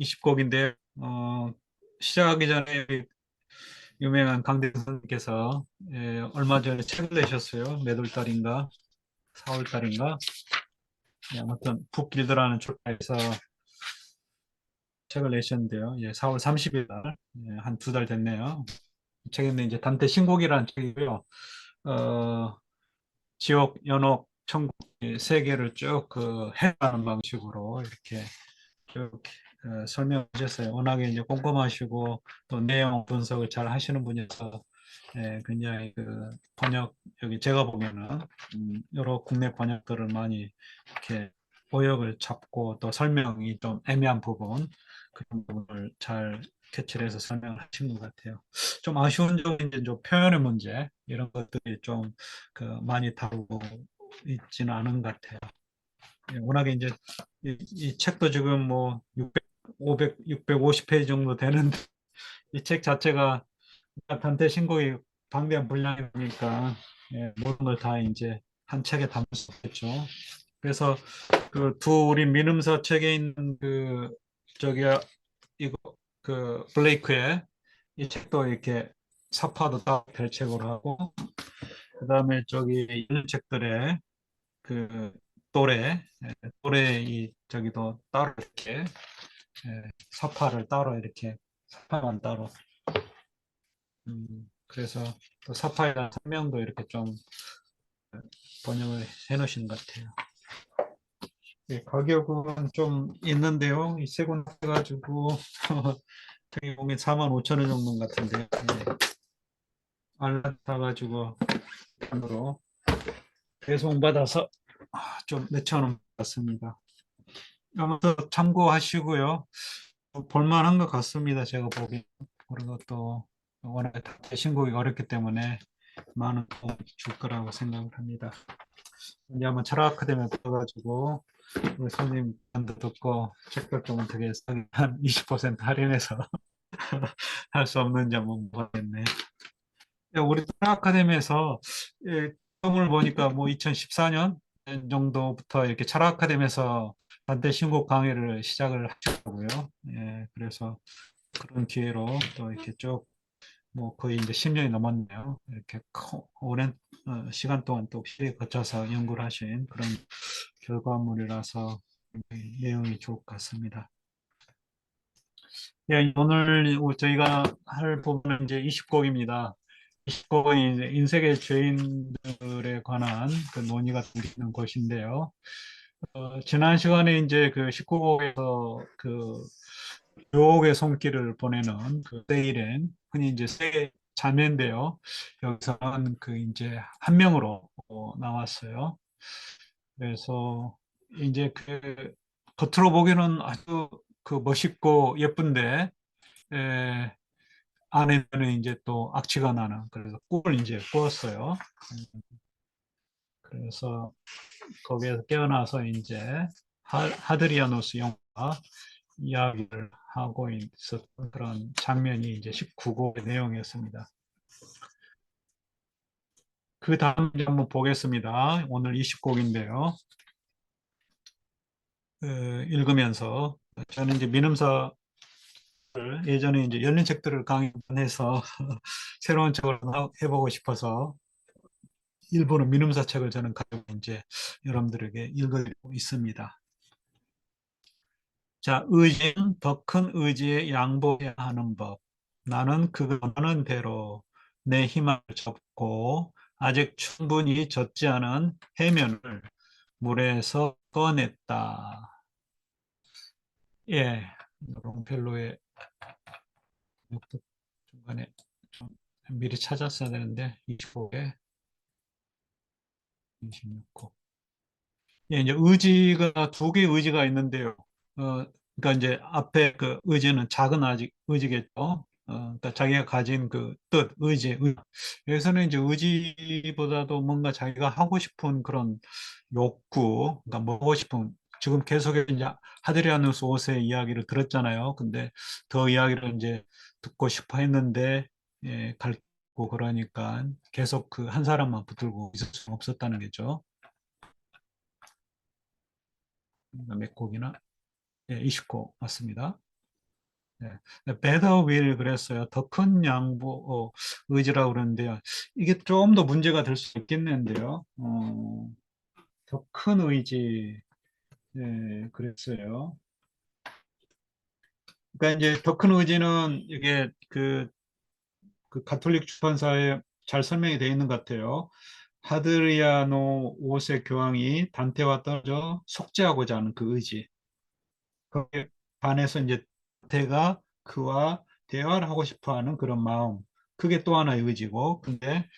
20곡인데 시작하기 전에 유명한 강대성 선생님께서 얼마 전에 책을 내셨어요. 몇 월 달인가? 4월 달인가? 아무튼 북길드라는 출판에서 책을 내셨는데요. 4월 30일 날, 한 두 달 됐네요. 책인데 이제 단테 신곡이라는 책이고요. 어, 지옥, 연옥, 천국 세 개를 쭉 해가는 방식으로 이렇게 쭉 설명하셨어요. 워낙에 이제 꼼꼼하시고 또 내용 분석을 잘 하시는 분이어서 굉장히 번역 여기 제가 보면은 여러 국내 번역들을 많이 이렇게 오역을 잡고 또 설명이 좀 애매한 부분 그런 부분을 잘 캐치를 해서 설명을 하신 것 같아요. 좀 아쉬운 점은 이제 좀 표현의 문제 이런 것들이 좀 많이 다루고 있지는 않은 것 같아요. 워낙에 이제 이 책도 지금 뭐 600, 500, 650페이지 정도 되는데 이 책 자체가 단테 신곡이 방대한 분량이니까 모든 걸 다 이제 한 책에 담을 수 없겠죠. 그래서 그 두 우리 민음서 책에 있는 저기야 이거 블레이크의 이 책도 이렇게 사파도 따로 별책으로 하고 그다음에 저기 이런 책들의 그 또래 이 저기도 따로 이렇게 사파를 따로 이렇게 사파만 따로 그래서 또 사파에 대한 설명도 이렇게 좀 번역을 해 놓으신 것 같아요. 가격은 좀 있는데요. 이 세 권 해가지고 저기 보면 4만 5천 원 정도 같은데 알라타 가지고 으로 배송받아서 좀 몇천 원 같습니다. 아무튼 참고하시고요. 볼만한 것 같습니다. 제가 보기. 그리고 또 워낙 신곡이 어렵기 때문에 많은 도움을 줄 거라고 생각을 합니다. 이제 한번 철학 아카데미에 가가지고 우리 손님 간도 듣고 책도 좀 어떻게 한 20% 할인해서 할 수 없는지 한번 보겠네. 우리 철학 아카데미에서 처음을 보니까 뭐 2014년 정도부터 이렇게 철학 아카데미에서 단테 신곡 강의를 시작을 하셨고요. 그래서 그런 기회로 또 이렇게 쭉 뭐 거의 이제 10년이 넘었네요. 이렇게 오랜 시간 동안 또 시에 거쳐서 연구를 하신 그런 결과물이라서 내용이 좋을 것 같습니다. 오늘 저희가 할 부분은 이제 20곡입니다. 20곡은 이제 인생의 죄인들에 관한 논의가 되는 것인데요. 지난 시간에 이제 그 19곡에서 유혹의 손길을 보내는 세일엔 흔히 이제 세 자매인데요. 여기서는 이제 한 명으로 나왔어요. 그래서 이제 겉으로 보기에는 아주 멋있고 예쁜데 에, 안에는 이제 또 악취가 나는 그래서 꿀을 이제 꾸었어요. 그래서 거기에서 깨어나서 이제 하드리아노스 영화 이야기를 하고 있었던 그런 장면이 이제 19곡의 내용이었습니다. 그 다음 이제 한번 보겠습니다. 오늘 20곡인데요. 읽으면서 저는 이제 민음서 예전에 이제 열린 책들을 강의해서 새로운 책을 해보고 싶어서 일본은 민음사 책을 저는 가지고 이제 여러분들에게 읽어드리고 있습니다. 자, 의지는 더 큰 의지에 양보해야 하는 법. 나는 그가 원하는 대로 내 힘을 접고 아직 충분히 젖지 않은 해면을 물에서 꺼냈다. 예, 롱펠로의 중간에 좀 미리 찾았어야 되는데 25에 26호. 예, 이제 의지가 두 개의 의지가 있는데요. 그러니까 이제 앞에 그 의지는 작은 아직 의지겠죠. 그러니까 자기가 가진 그 뜻, 여기서는 이제 의지보다도 뭔가 자기가 하고 싶은 그런 욕구, 그러니까 뭐 하고 싶은 지금 계속해서 이제 하드리아누스 5세 이야기를 들었잖아요. 근데 더 이야기를 이제 듣고 싶어 했는데 갈고 그러니까 계속 그 한 사람만 붙들고 있을 수 없었다는 거죠. 몇 곡이나? 예, 20곡 맞습니다. better will 그랬어요. 더 큰 양보, 의지라고 그러는데요. 이게 좀 더 문제가 될 수 있겠는데요. 더 큰 의지, 그랬어요. 그러니까 이제 더 큰 의지는 이게 그 가톨릭 출판사에 잘 설명이 되어 있는 것 같아요. 하드리아노 5세 교황이 단테와 떨어져 속죄하고자 하는 그 의지. 거기에 반해서 이제 단테가 그와 대화를 하고 싶어 하는 그런 마음. 그게 또 하나의 의지고, 근데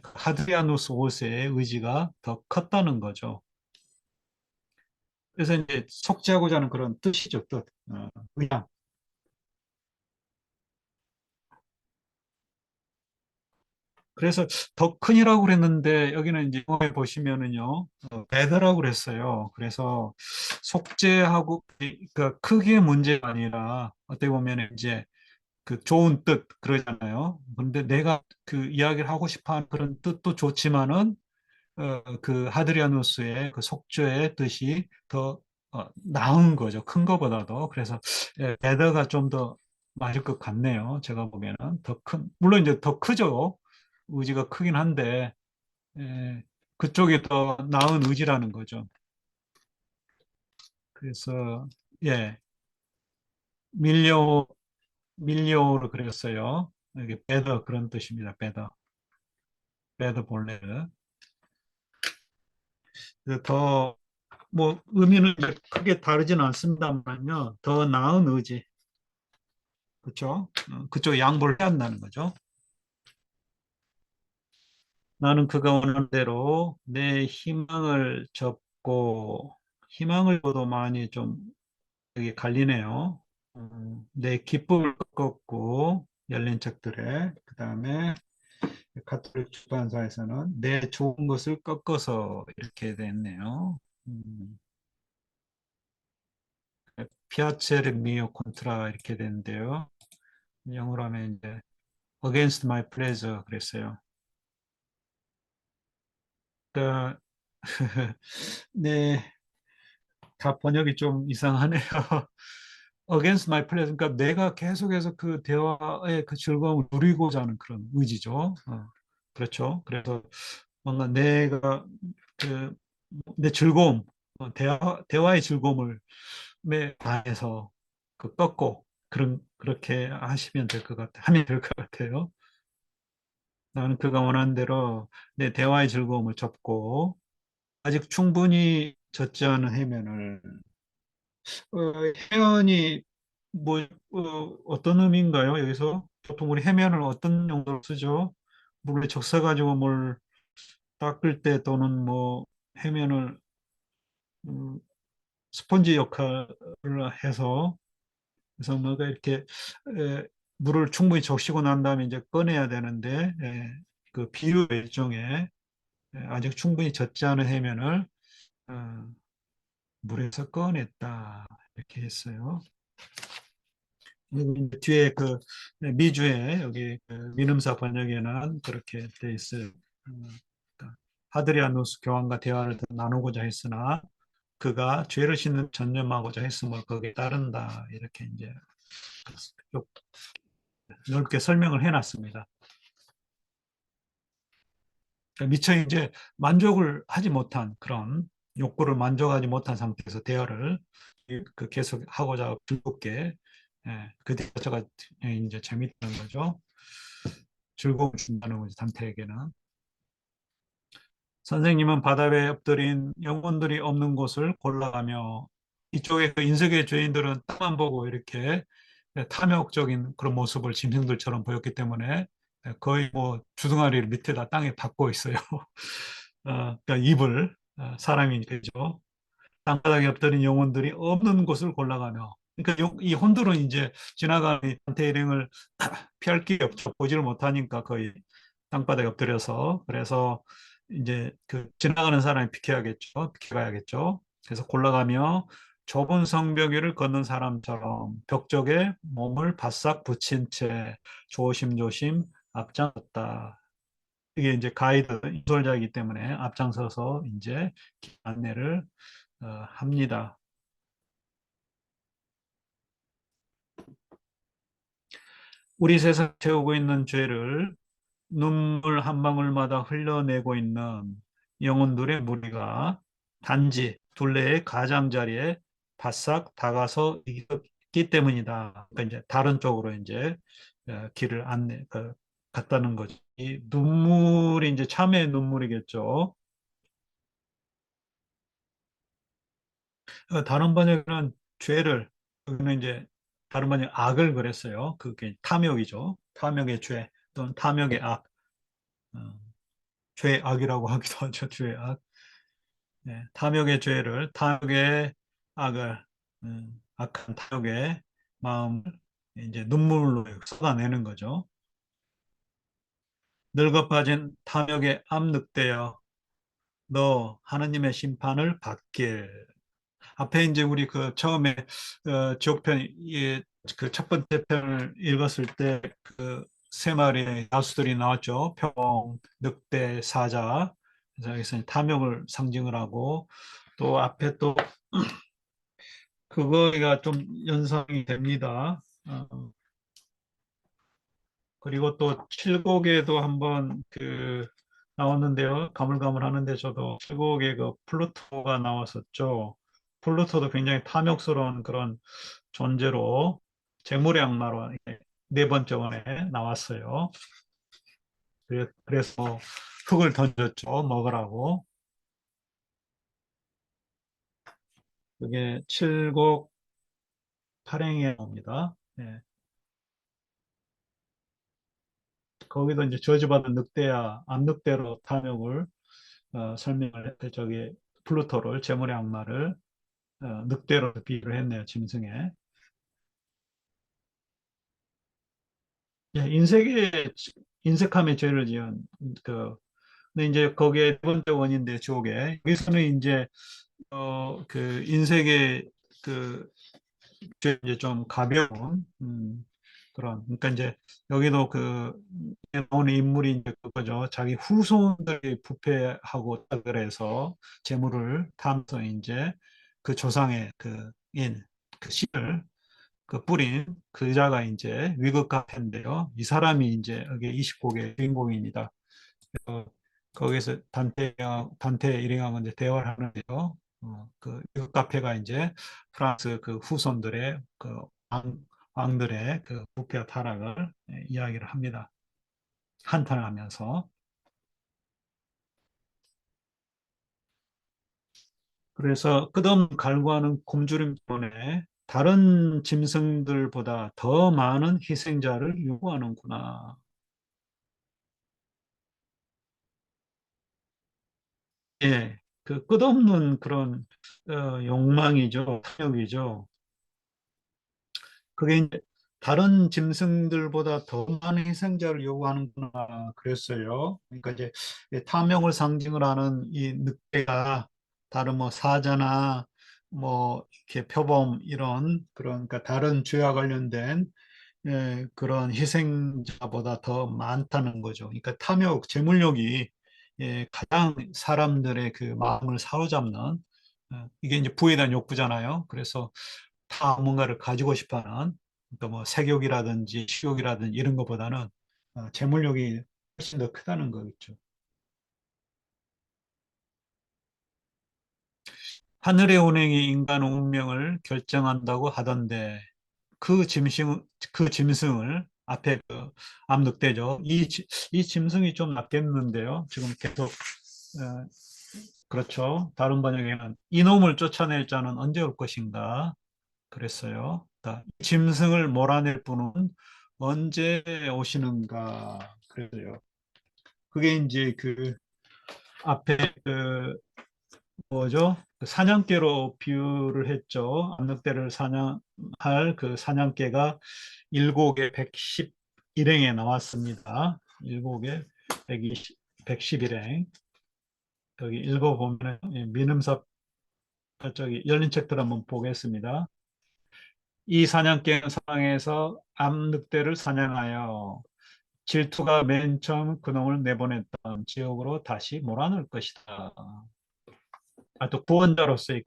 하드리아누스 5세의 의지가 더 컸다는 거죠. 그래서 이제 속죄하고자 하는 그런 뜻이죠, 뜻. 의향. 그래서 더 큰이라고 그랬는데 여기는 이제 영화에 보시면은요 배더라고 그랬어요. 그래서 속죄하고 그 크기의 문제가 아니라 어떻게 보면 이제 그 좋은 뜻 그러잖아요. 그런데 내가 그 이야기를 하고 싶어하는 그런 뜻도 좋지만은 그 하드리아누스의 그 속죄의 뜻이 더 나은 거죠. 큰 거보다도. 그래서 배더가 좀 더 맞을 것 같네요. 제가 보기에는 더 큰, 물론 이제 더 크죠. 의지가 크긴 한데 그쪽이 더 나은 의지라는 거죠. 그래서 예, 밀려 밀려오로 그렸어요. 이게 배더 그런 뜻입니다. 배더 볼레르. 더 뭐 의미는 크게 다르지는 않습니다만요. 더 나은 의지, 그렇죠? 그쪽 양보를 해야 한다는 거죠. 나는 그가 원하는 대로 내 희망을 접고 희망을 줘도 많이 좀 여기 갈리네요. 내 기쁨을 꺾었고 열린 책들에 그 다음에 가톨릭 출판사에서는 내 좋은 것을 꺾어서 이렇게 됐네요. 음, 피아체르 미오 콘트라 이렇게 되는데요. 영어로 하면 이제 against my pleasure 그랬어요. 그러니까 네, 다 번역이 좀 이상하네요. against my pleasure 그러니까 내가 계속해서 그 대화의 그 즐거움을 누리고자 하는 그런 의지죠. 그렇죠. 그래서 뭔가 내가 그 내 즐거움, 대화의 즐거움을 매 반해서 그 꺾고 그렇게 하시면 될 것 같아 하면 될 것 같아요. 나는 그가 원하는 대로 내 대화의 즐거움을 접고 아직 충분히 젖지 않은 해면을 해연이 뭐 어떤 의미인가요? 여기서 보통 우리 해면을 어떤 용도로 쓰죠? 물에 적셔가지고 뭘 닦을 때 또는 뭐 해면을 음, 스펀지 역할을 해서 그래서 뭐가 이렇게 에, 물을 충분히 적시고 난 다음에 이제 꺼내야 되는데 그 비유 일종의 아직 충분히 젖지 않은 해면을 어, 물에서 꺼냈다 이렇게 했어요. 그리고 이제 뒤에 그 미주에 여기 그 민음사 번역에는 그렇게 돼 있어요. 그러니까 하드리아누스 교황과 대화를 나누고자 했으나 그가 죄를 씻는 전념하고자 했음을 거기에 따른다 이렇게 이제 쭉 넓게 설명을 해놨습니다. 미처 이제 만족을 하지 못한 그런 욕구를 만족하지 못한 상태에서 대화를 그 계속 하고자 즐겁게 그 대화가 이제 재밌다는 거죠. 즐거움을 준다는 거죠. 단테에게는. 선생님은 바다 위에 엎드린 영혼들이 없는 곳을 골라가며 이쪽에 그 인석의 죄인들은 땅만 보고 이렇게 탐욕적인 그런 모습을 짐승들처럼 보였기 때문에 거의 뭐 주둥아리를 밑에다 땅에 닿고 있어요. 그러니까 입을 사람이니까 죠 땅바닥에 엎드린 영혼들이 없는 곳을 골라가며 그러니까 이 혼들은 이제 지나가는 이 단테 일행을 피할 길이 없죠. 보지를 못하니까 거의 땅바닥에 엎드려서 그래서 이제 그 지나가는 사람이 비켜야겠죠. 비켜가야겠죠. 그래서 골라가며 좁은 성벽 위를 걷는 사람처럼 벽쪽에 몸을 바싹 붙인 채 조심조심 앞장섰다. 이게 이제 가이드 인솔자이기 때문에 앞장서서 이제 안내를 합니다. 우리 세상 채우고 있는 죄를 눈물 한 방울마다 흘려내고 있는 영혼들의 무리가 단지 둘레의 가장자리에 바싹 다가서 있기 때문이다. 그러니까 이제 다른 쪽으로 이제 길을 갔다는 거지. 이 눈물이 이제 참회의 눈물이겠죠. 다른 번역에는 죄를, 여기는 이제 다른 번역 악을 그랬어요. 그게 탐욕이죠. 탐욕의 죄 또는 탐욕의 악. 어, 죄악이라고 하기도 하죠. 죄악. 네, 탐욕의 죄를, 탐욕의 악을, 악한 탐욕의 마음을 이제 눈물로 쏟아내는 거죠. 늙어 빠진 탐욕의 암늑대여, 너 하느님의 심판을 받길. 앞에 이제 우리 그 처음에 지옥편 그첫 번째 편을 읽었을 때 그 세 마리의 야수들이 나왔죠. 표범, 늑대, 사자. 그래서 여기서 탐욕을 상징을 하고 또 앞에 또 그거가 좀 연상이 됩니다. 그리고 또 칠곡에도 한번 그 나왔는데요. 가물가물하는데 저도 칠곡에 그 플루토가 나왔었죠. 플루토도 굉장히 탐욕스러운 그런 존재로 재물의 악마로 네 번째 원에 나왔어요. 그래서 흙을 던졌죠. 먹으라고. 그게 칠곡 팔행에 나옵니다. 예. 거기도 이제 저주받은 늑대야, 암늑대로 탐욕을 설명을 했대. 저기 플루토를 재물의 악마를 늑대로 비유를 했네요. 짐승에. 예, 인색함의 죄를 지은 그 근데 이제 거기에 두 번째 원인데 지옥에 여기서는 이제 그 인색의 그 죄 이제 좀 가벼운 그런 그러니까 이제 여기도 그 나오는 인물이 이제 그거죠. 자기 후손들이 부패하고 그래서 재물을 탐해서 이제 그 조상의 그 씨를 그 뿌린 그자가 이제 위급 카페인데요. 이 사람이 이제 여기 20곡의 주인공입니다. 어, 거기서 단테 일행하고 이제 대화를 하는데요. 그 위급 카페가 이제 프랑스 그 후손들의 그 왕들의 그 부패와 타락을 이야기를 합니다. 한탄을 하면서. 그래서 끝없는 갈구하는 굶주림 때문에 다른 짐승들보다 더 많은 희생자를 요구하는구나. 예, 그 끝없는 그런 욕망이죠, 탐욕이죠. 그게 이제 다른 짐승들보다 더 많은 희생자를 요구하는구나 그랬어요. 그러니까 이제 탐욕을 상징을 하는 이 늑대가 다른 뭐 사자나 뭐 이렇게 표범 이런 그런 그러니까 다른 죄와 관련된 그런 희생자보다 더 많다는 거죠. 그러니까 탐욕, 재물욕이 가장 사람들의 그 마음을 사로잡는 이게 이제 부에 대한 욕구잖아요. 그래서 다 뭔가를 가지고 싶어하는 그러니까 뭐 색욕이라든지 식욕이라든지 이런 것보다는 재물욕이 훨씬 더 크다는 거겠죠. 하늘의 운행이 인간 운명을 결정한다고 하던데 그 짐승을 앞에 그 암늑대죠. 이 짐승이 좀 낫겠는데요. 지금 계속 그렇죠. 다른 번역에는 이놈을 쫓아낼 자는 언제 올 것인가 그랬어요. 이 짐승을 몰아낼 분은 언제 오시는가 그랬어요. 그게 이제 그 앞에 그 뭐죠? 그 사냥개로 비유를 했죠. 암늑대를 사냥할 그 사냥개가 일곡에 111행에 나왔습니다. 일곡에 120, 111행. 여기 읽어보면 민음섭 저기 열린 책들 한번 보겠습니다. 이 사냥개는 사방에서 암늑대를 사냥하여 질투가 맨 처음 그놈을 내보냈던 지옥으로 다시 몰아넣을 것이다. 또 구원자로서의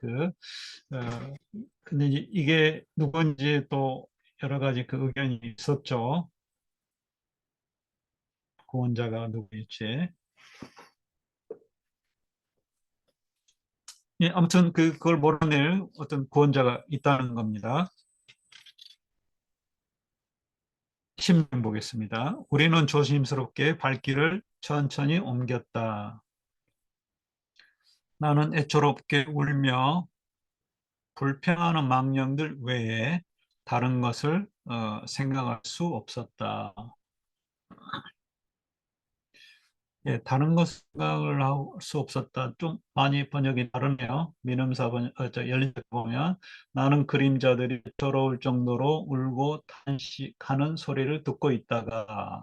근데 이게 누군지 또 여러 가지 그 의견이 있었죠. 구원자가 누구일지. 예, 아무튼 그걸 몰아낼 어떤 구원자가 있다는 겁니다. 10번 보겠습니다. 우리는 조심스럽게 발길을 천천히 옮겼다. 나는 애처롭게 울며 불평하는 망령들 외에 다른 것을 생각할 수 없었다. 예, 다른 것 생각을 할 수 없었다. 좀 많이 번역이 다르네요. 민음사 열린책 보면 나는 그림자들이 더러울 정도로 울고 탄식하는 소리를 듣고 있다가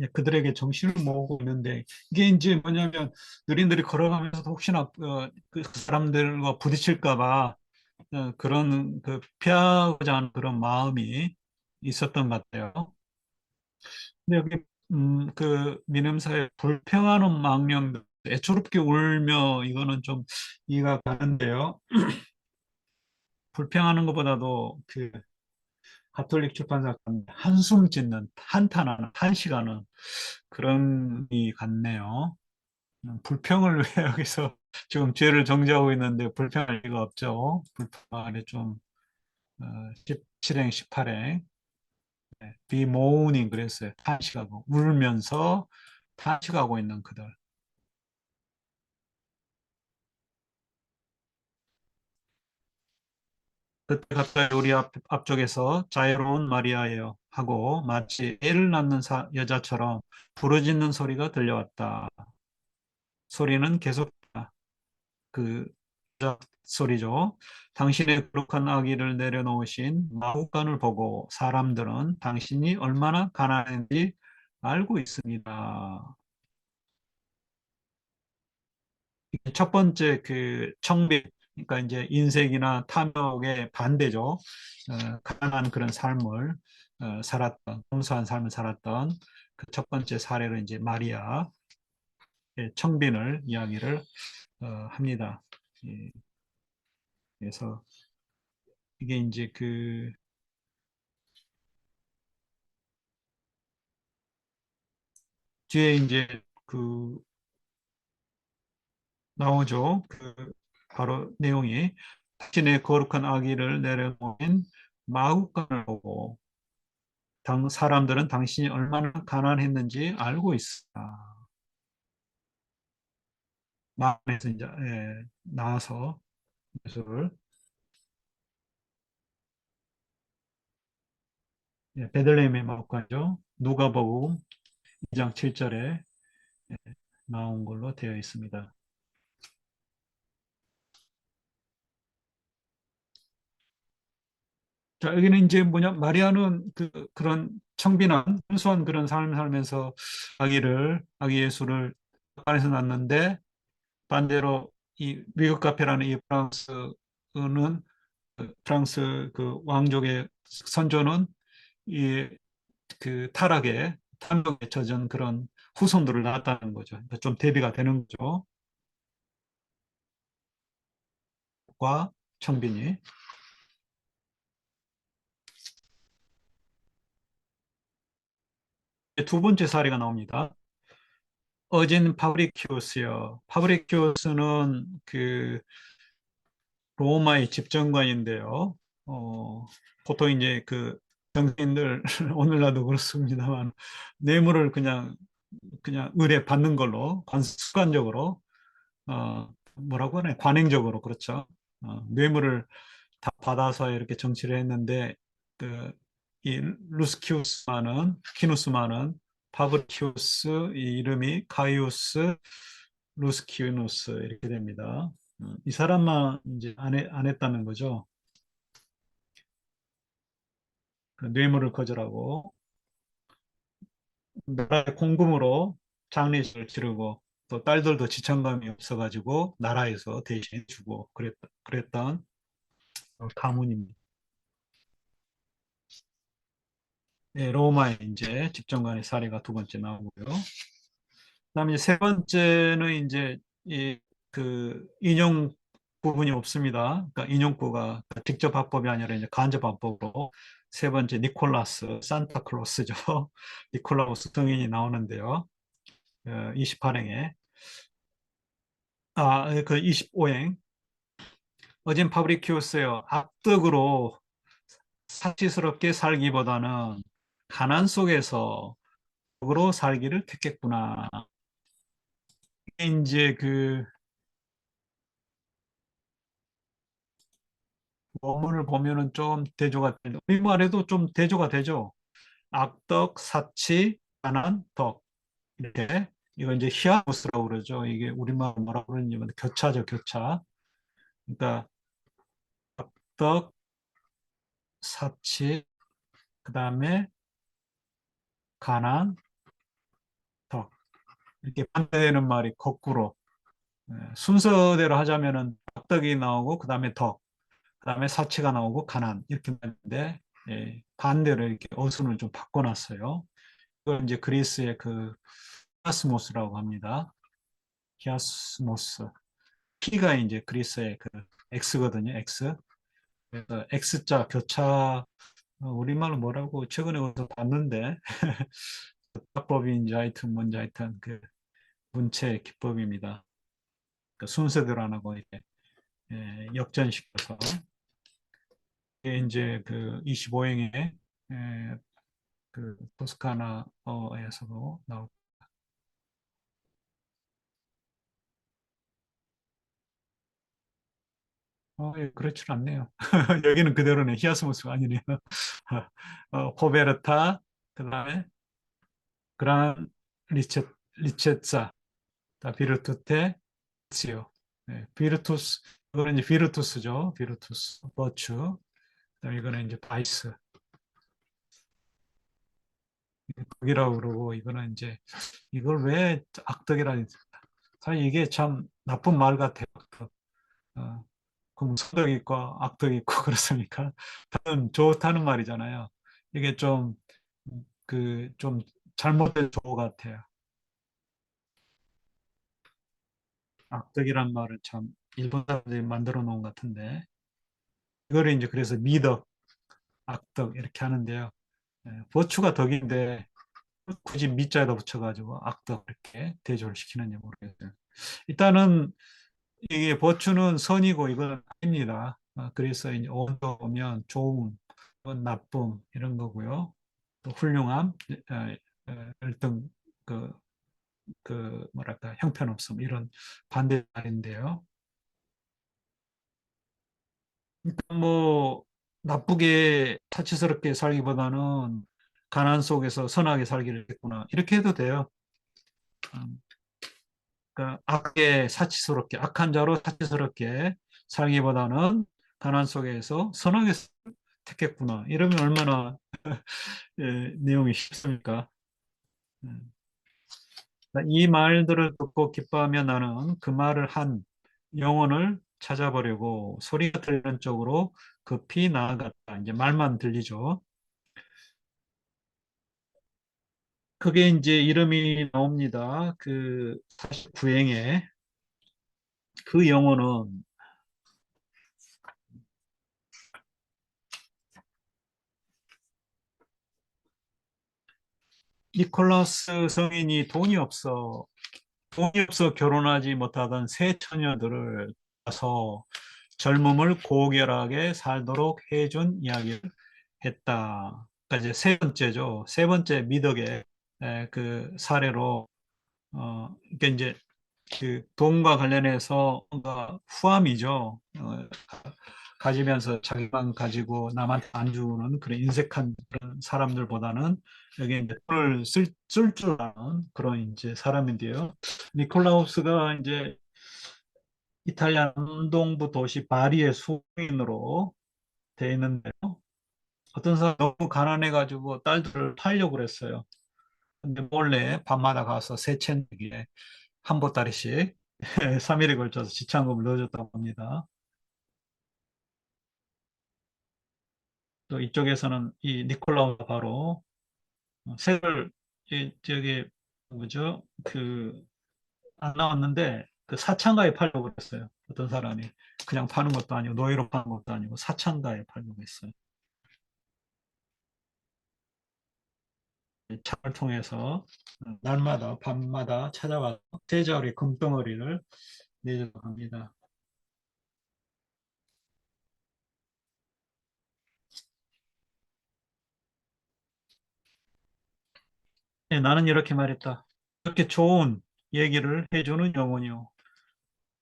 예, 그들에게 정신을 모으고 있는데 이게 이제 뭐냐면 느린느리 걸어가면서 혹시나 그 사람들과 부딪힐까 봐 그런 피하고자 하는 그런 마음이 있었던 것 같아요. 근데 여기 그 민음사의 불평하는 망령들 애처롭게 울며 이거는 좀 이해가 가는데요. 불평하는 것보다도 그 가톨릭 출판사 한숨 짓는 한탄하는 탄식하는 그런 이 같네요. 불평을 왜 여기서 지금 죄를 정죄하고 있는데 불평할 리가 없죠. 불평 안에 좀 17행, 18행 be moaning 그랬어요. 탄식하고 울면서 탄식하고 있는 그들. 그때 가까이 우리 앞쪽에서 자유로운 마리아예요 하고 마치 애를 낳는 여자처럼 부르짖는 소리가 들려왔다. 소리는 계속 그 여자 소리죠. 당신의 거룩한 아기를 내려놓으신 마국간을 보고 사람들은 당신이 얼마나 가난한지 알고 있습니다. 이게 첫 번째 그 청비, 그러니까 이제 인색이나 탐욕의 반대죠. 가난한 그런 삶을 살았던, 검소한 삶을 살았던 그 첫 번째 사례로 이제 마리아의 청빈을 이야기를 합니다. 예, 그래서 이게 이제 그 뒤에 이제 그 나오죠. 그 바로 내용이 당신의 거룩한 아기를 내려놓은 마구간을 보고 사람들은 당신이 얼마나 가난했는지 알고 있다. 마음에서 이제 나와서 예수를 베들레헴의 마구간이죠. 누가복음 2장 7절에 나온 걸로 되어 있습니다. 자, 여기는 이제 뭐냐, 마리아는 그런 청빈한, 순수한 그런 삶을 살면서 아기 예수를 안에서 낳는데, 반대로 이 미국 카페라는 이 프랑스 그 왕족의 선조는 이 그 타락에, 탐욕에 젖은 그런 후손들을 낳았다는 거죠. 그러니까 좀 대비가 되는 거죠. 과 청빈이. 두 번째 사례가 나옵니다. 어진 파브리키우스요. 파브리키우스는 그 로마의 집정관인데요. 보통 이제 그 정치인들 오늘날도 그렇습니다만 뇌물을 그냥 의뢰 받는 걸로 습관적으로 뭐라고 하나요? 관행적으로 그렇죠. 뇌물을 다 받아서 이렇게 정치를 했는데 그 이 키누스마는 파브리키우스 이 이름이 가이우스 루스키누스 이렇게 됩니다. 이 사람만 이제 안 했다는 거죠. 그 뇌물을 거절하고 나라의 공금으로 장례식을 치르고 또 딸들도 지천감이 없어가지고 나라에서 대신 주고 그랬던 가문입니다. 네, 로마의 이제 집정관의 사례가 두 번째 나오고요. 그다음에 이제 세 번째는 이제 이 그 인용 부분이 없습니다. 그러니까 인용구가 직접 합법이 아니라 이제 간접 합법으로 세 번째 니콜라스 산타클로스죠. 니콜라우스 등인이 나오는데요. 28행에 그 25행 어진 파브리키우스요. 악덕으로 사치스럽게 살기보다는 가난 속에서 덕으로 살기를 택했구나. 이제 그 원문을 보면은 좀 대조가 됩니다. 우리말에도 좀 대조가 되죠. 악덕, 사치, 가난, 덕 이렇게 이거 이제 히아모스라고 그러죠. 이게 우리말 뭐라고 그러냐면 교차죠, 교차. 그러니까 악덕, 사치, 그다음에 가난, 덕 이렇게 반대되는 말이 거꾸로 순서대로 하자면은 악덕이 나오고 그다음에 덕, 그다음에 사치가 나오고 가난 이렇게 되는데 반대로 이렇게 어순을 좀 바꿔놨어요. 그걸 이제 그리스의 그 히아스모스라고 합니다. 히아스모스. P가 이제 그리스의 그 X거든요. X. 그래서 X자 교차 우리말로 뭐라고 최근에 어디서 봤는데 기법인지 하여튼 뭔지 하여튼 그 문체 기법입니다. 그 순서대로 안 하고 이렇게 역전시켜서 이게 이제 그 25행의 그 토스카나어에서도 나오고 그렇진 않네요. 여기는 그대로네. 히아스모스가 아니네요. 포베르타, 그다음에 그란 리체사, 다 비르투테, 지요. 비르투스, 이거는 이제 비르투스죠. 비르투스, 버추. 그다음에 이거는 이제 바이스, 덕이라고 그러고 이거는 이제 이걸 왜 악덕이라니? 사실 이게 참 나쁜 말 같아요. 어, 그럼 선덕이 있고 악덕이 있고 그렇습니까? 저는 좋다는 말이잖아요. 이게 좀 좀 잘못된 조어 같아요. 악덕이란 말을 참 일본 사람들이 만들어 놓은 것 같은데 이거를 이제 그래서 미덕, 악덕 이렇게 하는데요. 보추가 덕인데 굳이 미자에다 붙여가지고 악덕 이렇게 대조를 시키는지 모르겠어요. 일단은 이게 보추는 선이고 이건 아닙니다. 그래서 이제 온도면 좋음, 이건 나쁨 이런 거고요. 또 훌륭함, 열등 그, 뭐랄까 형편없음 이런 반대말인데요. 뭐 나쁘게 사치스럽게 살기보다는 가난 속에서 선하게 살기를 했구나 이렇게 해도 돼요. 음, 그러니까 악에 사치스럽게 악한 자로 사치스럽게 살기보다는 가난 속에서 선하게 택했구나 이러면 얼마나 내용이 쉽습니까? 음. 이 말들을 듣고 기뻐하며 나는 그 말을 한 영혼을 찾아보려고 소리가 들리는 쪽으로 급히 나아갔다. 이제 말만 들리죠. 그게 이제 이름이 나옵니다. 그 49행에 그 영혼은 니콜라스 성인이 돈이 없어 결혼하지 못하던 세 처녀들을 봐서 젊음을 고결하게 살도록 해준 이야기를 했다. 그러니까 이제 세 번째죠. 세 번째 미덕의 그 사례로 그러니까 이제 그 돈과 관련해서 뭔가 후함이죠. 가지면서 자기만 가지고 남한테 안 주는 그런 인색한 그런 사람들보다는 여기 이제 돈을 쓸 줄 아는 그런 이제 사람인데요. 니콜라우스가 이제 이탈리아 남동부 도시 바리의 수인으로 돼 있는데요. 어떤 사람 너무 가난해가지고 딸들을 팔려고 그랬어요. 근데 몰래 밤마다 가서 세 채내기에 한 보따리씩 3일에 걸쳐서 지참금을 넣어줬다고 합니다. 또 이쪽에서는 이 니콜라우가 바로 색을 저기 뭐죠? 안 나왔는데 그 사창가에 팔려고 그랬어요. 어떤 사람이 그냥 파는 것도 아니고 노예로 파는 것도 아니고 사창가에 팔려고 했어요. 차를 통해서 날마다 밤마다 찾아와서 세자리 금덩어리를 내려갑니다. 네, 나는 이렇게 말했다. 이렇게 좋은 얘기를 해주는 영혼이요.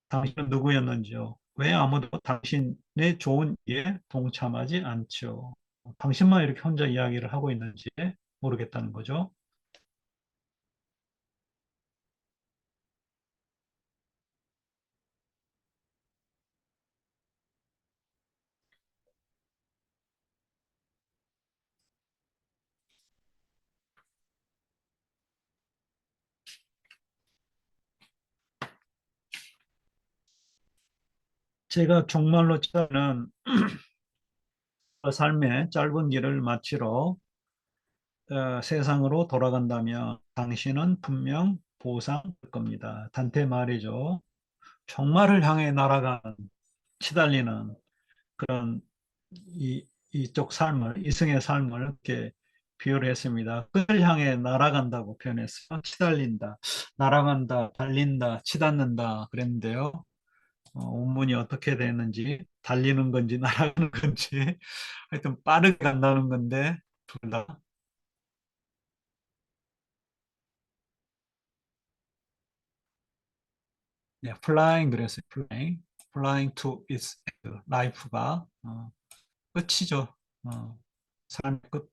당신은 누구였는지요? 왜 아무도 당신의 좋은 일에 동참하지 않죠? 당신만 이렇게 혼자 이야기를 하고 있는지 모르겠다는 거죠. 제가 종말로 치는 삶의 짧은 길을 마치러 세상으로 돌아간다면 당신은 분명 보상할 겁니다. 단테 말이죠. 종말을 향해 날아가는, 치달리는 그런 이쪽 삶을, 이승의 삶을 이렇게 비유를 했습니다. 끝을 향해 날아간다고 표현했어요. 치달린다, 날아간다, 달린다, 치닫는다 그랬는데요. 원문이 어떻게 되는지, 달리는 건지, 날아가는 건지, 하여튼 빠르게 간다는 건데, 둘 다. 네, flying 그랬어요. flying. flying to its end. life가 끝이죠. 삶의 끝.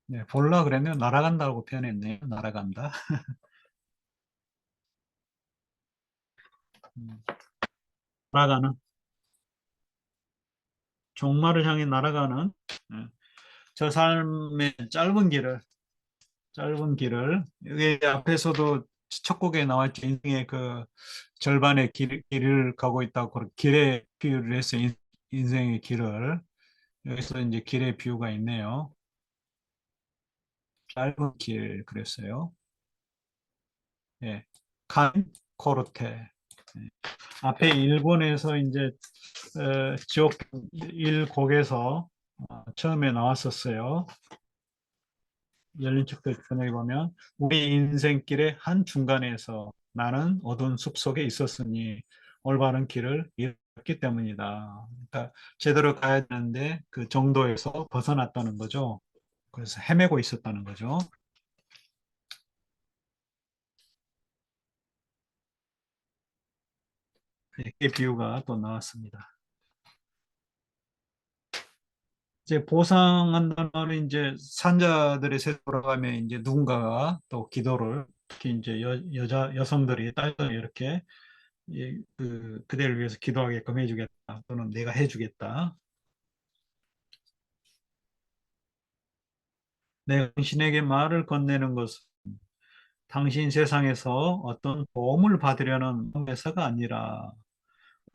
네, 볼라 그러면 날아간다고 표현했네요. 날아간다. 음, 날아가는, 종말을 향해 날아가는 예, 저 삶의 짧은 길을, 여기 앞에서도 첫 곡에 나왔죠. 인생의 그 절반의 길을 가고 있다고 그렇게 길의 비유를 했어요. 인생의 길을. 여기서 이제 길의 비유가 있네요. 짧은 길 그랬어요. 예. 간 코르테. 예. 앞에 일본에서 이제 지옥 1곡에서 처음에 나왔었어요. 열린 척들 편에 보면 우리 인생길의 한 중간에서 나는 어두운 숲속에 있었으니 올바른 길을 잃었기 때문이다. 그러니까 제대로 가야 되는데 그 정도에서 벗어났다는 거죠. 그래서 헤매고 있었다는 거죠. 이 비유가 또 나왔습니다. 이제 보상한다는 말은 이제 산자들의 세대로 돌아가면 이제 누군가가 또 기도를 특히 이제 여성들이 딸들이 이렇게 그대를 위해서 기도하게끔 해주겠다 또는 내가 해주겠다. 내가 당신에게 말을 건네는 것은 당신 세상에서 어떤 도움을 받으려는 메사가 아니라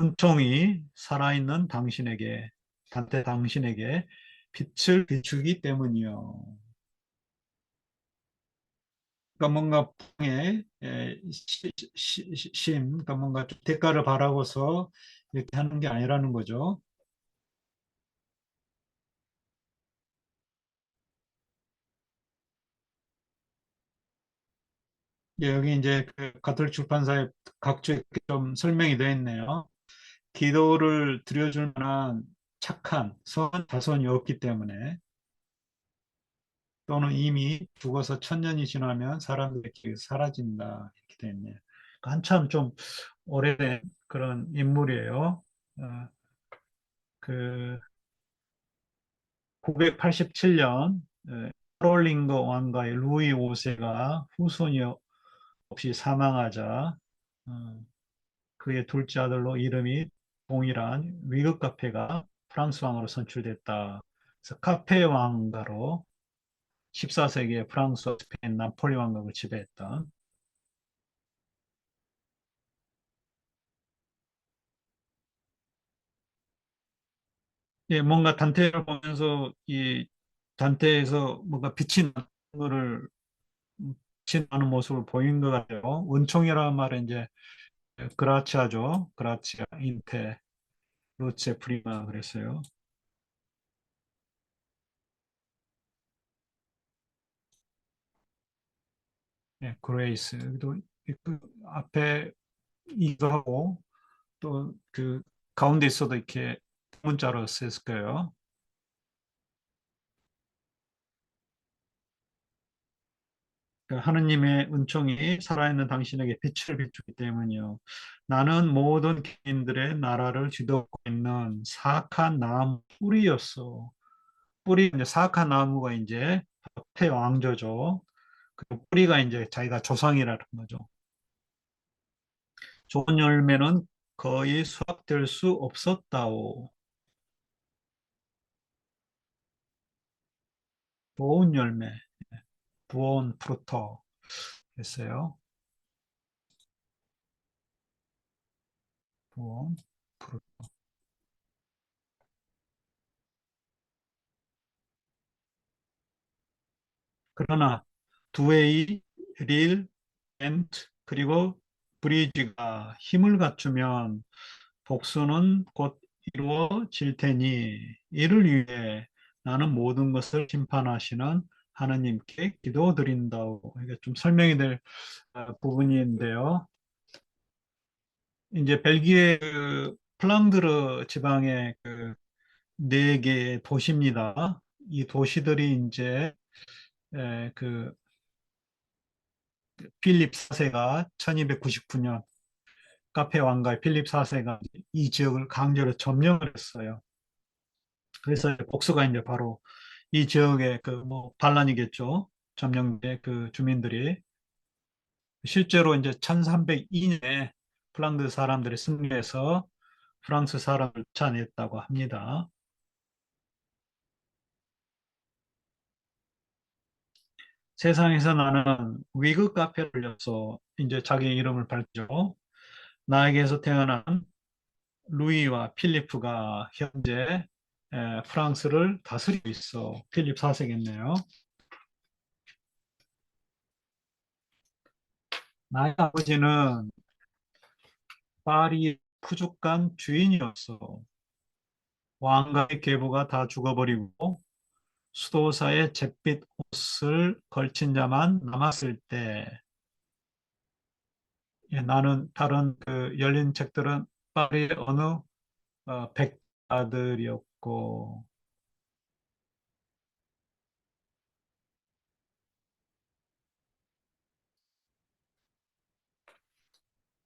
은총이 살아있는 당신에게 단테 당신에게 빛을 비추기 때문이요. 그러니까 뭔가 풍에 그러니까 뭔가 좀 대가를 바라고서 이렇게 하는 게 아니라는 거죠. 예, 여기 이제 그 가톨릭 출판사에 각주에 좀 설명이 되어 있네요. 기도를 드려줄 만한 착한 선한 자손이 없기 때문에 또는 이미 죽어서 천년이 지나면 사람들의 기억이 사라진다 이렇게 되어 있네요. 그러니까 한참 좀 오래된 그런 인물이에요. 그 987년 카롤링거 왕가의 루이 5세가 후손이 없이 사망하자 어, 그의 둘째 아들로 이름이 동일한 위그 카페가 프랑스 왕으로 선출됐다. 그래서 카페 왕가로 14세기에 프랑스와 스페인, 나폴리 왕국을 지배했던 예, 뭔가 단테를 보면서 이 단테에서 뭔가 빛이 나는 거를 빛이 나는 모습을 보인 것 같아요. 은총이라는 말은 이제 그라치아죠. 그라치아, 인테, 루체 프리마 그랬어요. 예, 그레이스. 또 그 앞에 이거 하고 또 그 가운데 있어도 이렇게 문자로 쓰였을 거예요. 그 하느님의 은총이 살아있는 당신에게 빛을 비추기 때문이요. 나는 모든 개인들의 나라를 뒤덮고 있는 사악한 나무 뿌리였어. 뿌리, 이제 사악한 나무가 이제 태왕조죠. 그 뿌리가 이제 자기가 조상이라는 거죠. 좋은 열매는 거의 수확될 수 없었다오. 좋은 열매, 부온 프루터 했어요. 부온 프루터. 그러나 두웨이, 릴, 앤트, 그리고 브리지가 힘을 갖추면 복수는 곧 이루어질 테니 이를 위해 나는 모든 것을 심판하시는 하나님께 기도드린다고. 이게 좀 설명이 될 부분인데요. 이제 벨기에 그 플랑드르 지방의 그 네 개의 도시입니다. 이 도시들이 이제 그 필립 4세가 1299년 카페 왕가의 필립 4세가 이 지역을 강제로 점령을 했어요. 그래서 복수가 이제 바로 이 지역의 그 뭐 반란이겠죠. 점령된 그 주민들이 실제로 이제 1302년에 플랑드 사람들이 승리해서 프랑스 사람을 쫓아냈다고 합니다. 세상에서 나는 위그 카페를 열어서 이제 자기 이름을 밝히죠. 나에게서 태어난 루이와 필리프가 현재 프랑스를 다스리고 있어. 필립 4세겠네요. 나의 아버지는 파리 푸죽간 주인이었어. 왕가의 계보가 다 죽어버리고 수도사의 잿빛 옷을 걸친 자만 남았을 때 나는 다른 그 열린 책들은 파리의 어느 백아들이었고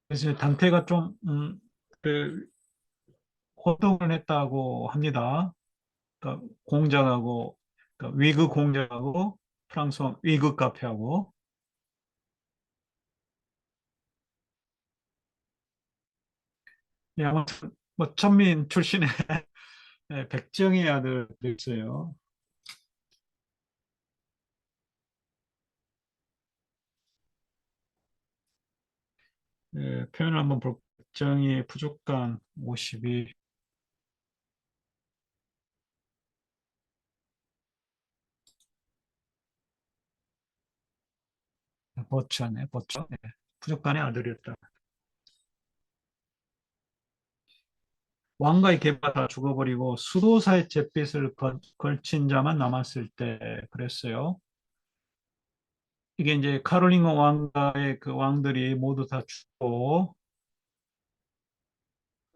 그래서 단테가 좀 그 호동을 했다고 합니다. 그러니까 공장하고 그러니까 위그 공장하고 프랑스 위그 카페하고 아무튼 뭐 천민 출신의 백정의 아들도 있어요. 표현을 한번 볼 백정이 부족한 52 버처네 버처 부족간의 아들이었다. 왕가의 계보가 다 죽어버리고 수도사의 잿빛을 걸친 자만 남았을 때 그랬어요. 이게 이제 카롤링 왕가의 그 왕들이 모두 다 죽고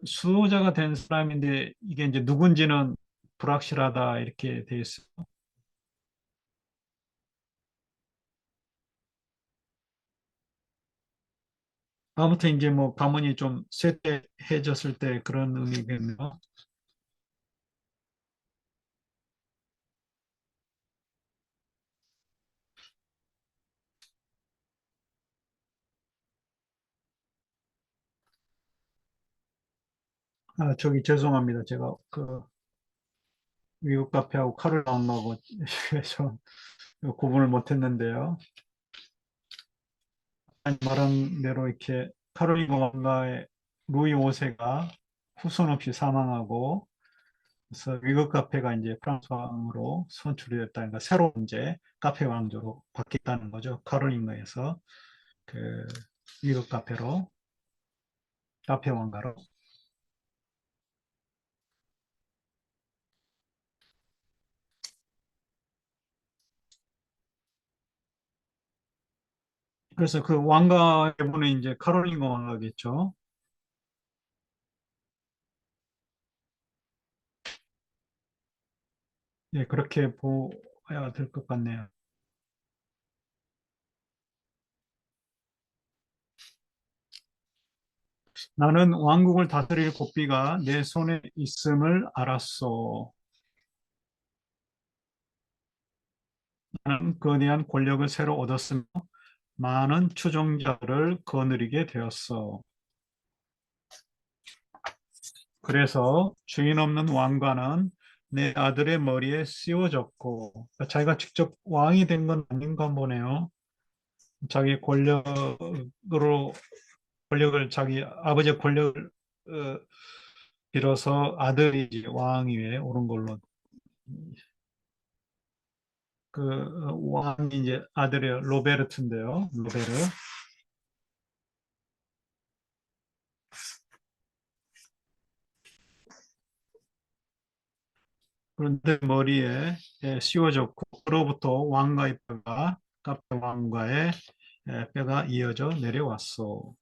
수호자가 된 사람인데 이게 이제 누군지는 불확실하다 이렇게 돼 있어요. 아무튼 이제 뭐 가문이 좀 쇠퇴해졌을 때 그런 의미겠네요. 아, 저기 죄송합니다. 제가 그 미국 카페하고 칼을 나온다고 해서 구분을 못했는데요. 아니, 말한 대로 이렇게 카롤리나 왕가의 루이 5세가 후손 없이 사망하고 그래서 위그 카페가 이제 프랑스 왕으로 선출이 됐다니까 새로운 이제 카페 왕조로 바뀌었다는 거죠. 카롤링거에서 그 위그 카페로 카페 왕가로. 그래서 그 왕가의 분이 이제 카롤링거 왕가겠죠. 예, 그렇게 보아야 될 것 같네요. 나는 왕국을 다스릴 고삐가 내 손에 있음을 알았소. 나는 거대한 권력을 새로 얻었으며 많은 추종자를 거느리게 되었어. 그래서 주인 없는 왕관은 내 아들의 머리에 씌워졌고, 그러니까 자기가 직접 왕이 된 건 아닌가 보네요. 자기 권력으로, 권력을, 자기 아버지의 권력을 어, 빌어서 아들이 이제 왕 위에 오른 걸로, 그 왕이 이제 아들의 로베르트인데요. 로베르. 그런데 머리에 씌워졌고, 그로부터 왕가의 뼈가, 카페 왕가의 뼈가 이어져 내려왔어.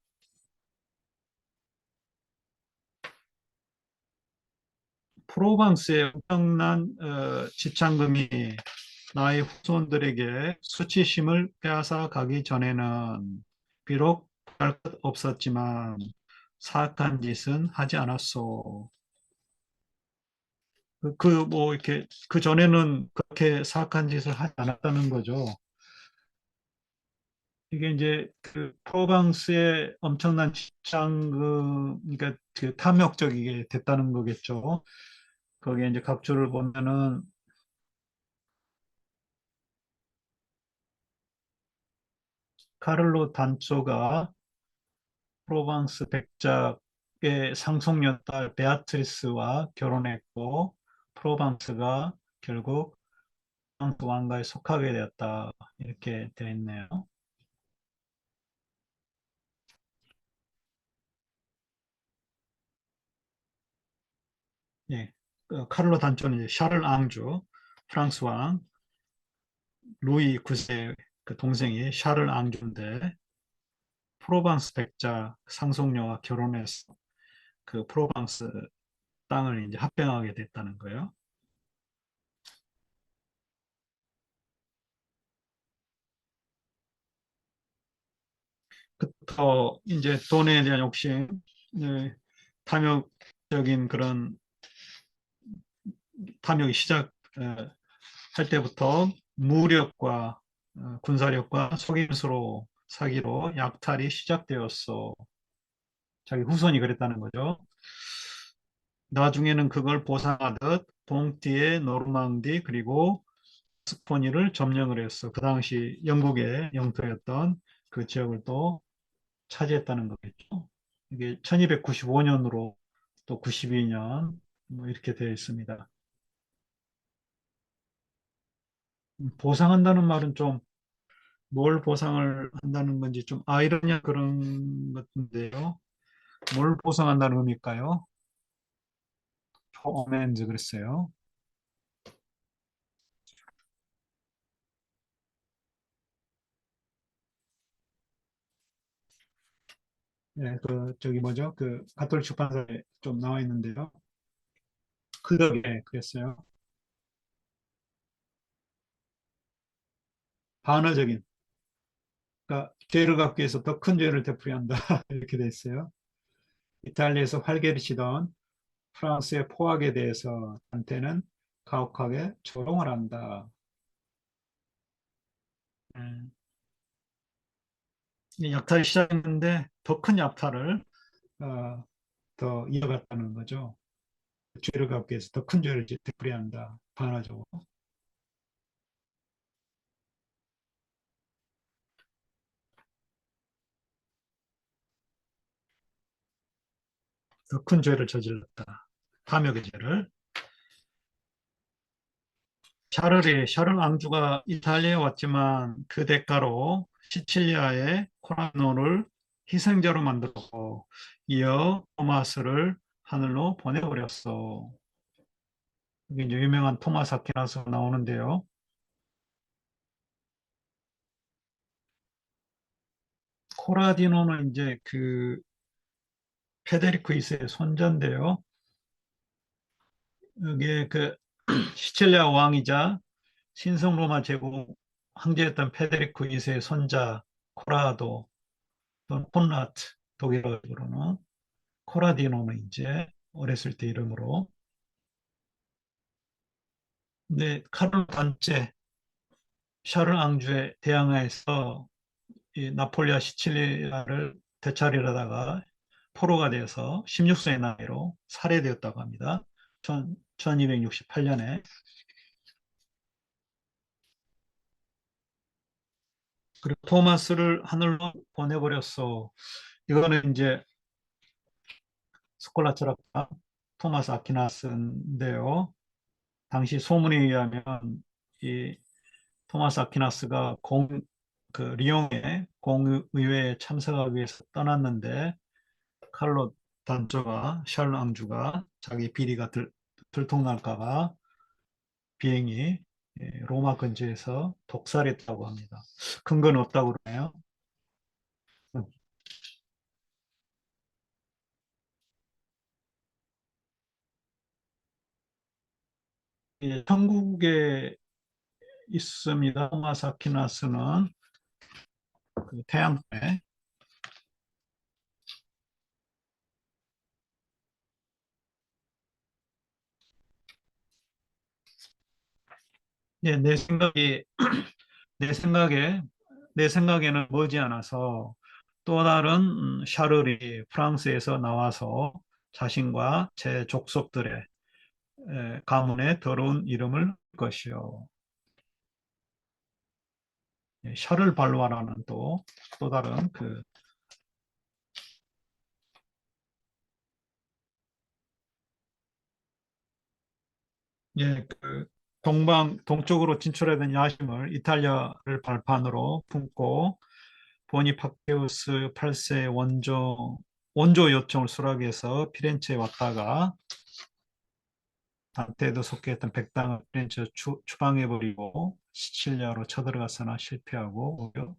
프로방스의 엄청난 지창금이 나의 후손들에게 수치심을 빼앗아 가기 전에는 비록 할 것 없었지만 사악한 짓은 하지 않았소. 뭐 이렇게 그 전에는 그렇게 사악한 짓을 하지 않았다는 거죠. 이게 이제 그 프로방스의 엄청난 지창금, 그러니까 그 탐욕적이게 됐다는 거겠죠. 거기에 이제 각주를 보면은 카를로 단초가 프로방스 백작의 상속녀 딸 베아트리스와 결혼했고 프로방스가 결국 프랑스 왕가에 속하게 되었다. 이렇게 되어 있네요. 예. 카를로 단초는 이제 샤를 앙주, 프랑스 왕 루이 9세 그 동생이 샤를 앙주인데 프로방스 백작 상속녀와 결혼해서 그 프로방스 땅을 이제 합병하게 됐다는 거예요. 그부터 이제 돈에 대한 욕심, 네, 탐욕적인 그런 탐욕이 시작할 때부터 무력과 군사력과 속임수로 사기로 약탈이 시작되었어. 자기 후손이 그랬다는 거죠. 나중에는 그걸 보상하듯 동띠의 노르망디 그리고 스포니를 점령을 했어. 그 당시 영국의 영토였던 그 지역을 또 차지했다는 거겠죠. 이게 1295년으로 또 92년 뭐 이렇게 되어 있습니다. 보상한다는 말은 좀 뭘 보상을 한다는 건지 좀 아이러니한 그런 것인데요. 뭘 보상한다는 의미일까요? 어멘즈 그랬어요. 네, 저기 뭐죠? 그 가톨릭 출판사에 좀 나와 있는데요. 그덕에 그랬어요. 반어적인, 그러니까 죄를 갚기 위해서 더 큰 죄를 되풀이한다 이렇게 돼 있어요. 이탈리아에서 활개를 치던 프랑스의 포악에 대해서 한테는 가혹하게 조롱을 한다. 음, 이 약탈이 시작했는데 더 큰 약탈을 어, 더 이어갔다는 거죠. 죄를 갚기 위해서 더 큰 죄를 되풀이한다. 반화적으로. 더 큰 죄를 저질렀다. 탐욕의 죄를. 샤를 앙주가 이탈리아에 왔지만 그 대가로 시칠리아의 코라노를 희생자로 만들고 이어 토마스를 하늘로 보내버렸어. 이게 이제 유명한 토마스 아퀴나스가 나오는데요. 코라디노는 이제 그 페데리코 2세의 손자인데요. 이게 그 시칠리아 왕이자 신성 로마 제국 황제였던 페데리코 2세의 손자 코라도 또는 콘라트 독일어로는 코라디노는 이제 어렸을 때 이름으로 근데 카를 단체 샤를 앙주의 대항하에서 이 나폴리아 시칠리아를 되찾으려다가 포로가 되어서 16세의 나이로 살해되었다고 합니다. 1268년에. 그리고 토마스를 하늘로 보내버렸어. 이거는 이제 스콜라 철학가 토마스 아퀴나스인데요. 당시 소문에 의하면 이 토마스 아퀴나스가 그 리옹의 공의회에 참석하기 위해서 떠났는데 칼로 단조가 샬르 앙주가 자기 비리가 들통날까 봐 비행이 로마 근처에서 독살했다고 합니다. 근거는 없다고 그러네요. 천국에 있습니다. 토마스 아퀴나스는 그 태양권에 내 생각이 내 생각에 내 생각에는 머지않아서 또 다른 샤를이 프랑스에서 나와서 자신과 제 족속들의 가문의 더러운 이름을 것이요. 샤를 발루아라는 또 다른 그 그 동쪽으로 진출하던 야심을 이탈리아를 발판으로 품고 보니파케우스 8세 원조 요청을 수락해서 피렌체에 왔다가 단테도 속해있던 백당을 피렌체에 추방해버리고 시칠리아로 쳐들어갔으나 실패하고 오히려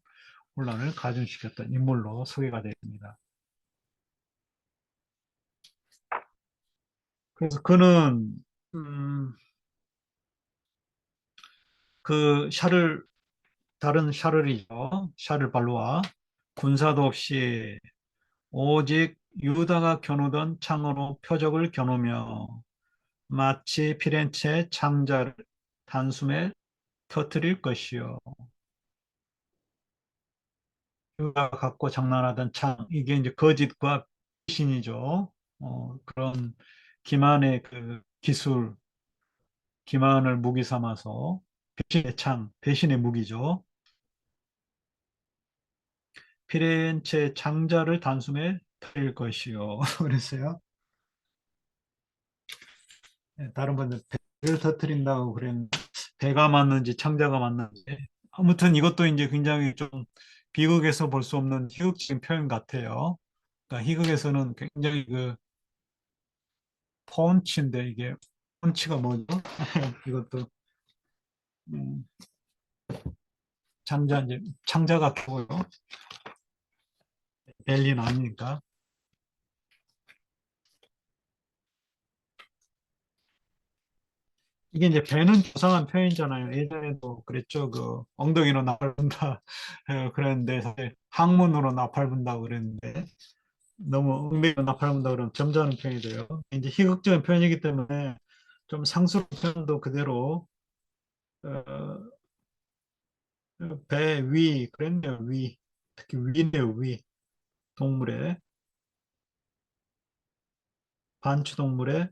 혼란을 가중시켰던 인물로 소개가 됩니다. 그래서 그는 음, 그 다른 샤를이죠. 샤를 발로와 군사도 없이 오직 유다가 겨누던 창으로 표적을 겨누며 마치 피렌체 창자를 단숨에 터뜨릴 것이요. 유다가 갖고 장난하던 창, 이게 이제 거짓과 배신이죠. 그런 기만의 그 기술, 기만을 무기 삼아서 배신의 창, 배신의 무기죠. 피렌체 창자를 단숨에 터뜨릴 것이요. 그랬어요. 다른 분들 배를 터뜨린다고 그랬는데 배가 맞는지 창자가 맞는지 아무튼 이것도 이제 굉장히 좀 비극에서 볼 수 없는 희극적인 표현 같아요. 그러니까 희극에서는 굉장히 그 펀치인데 이게 펀치가 뭐죠? 이것도 음, 창자 이제 창자가 되고요. 벨리는 아니니까 이게 이제 배는 조상한 표현이잖아요. 예전에도 그랬죠. 그 엉덩이로 나팔 분다 그랬는데 사실 항문으로 나팔 분다고 그랬는데 너무 엉덩이로 나팔 분다 그러면 점잖은 표현이 돼요. 이제 희극적인 표현이기 때문에 좀 상스러운 표현도 그대로 어, 배 위, 그랬네요, 위. 특히 위네요, 위. 동물의, 반추동물의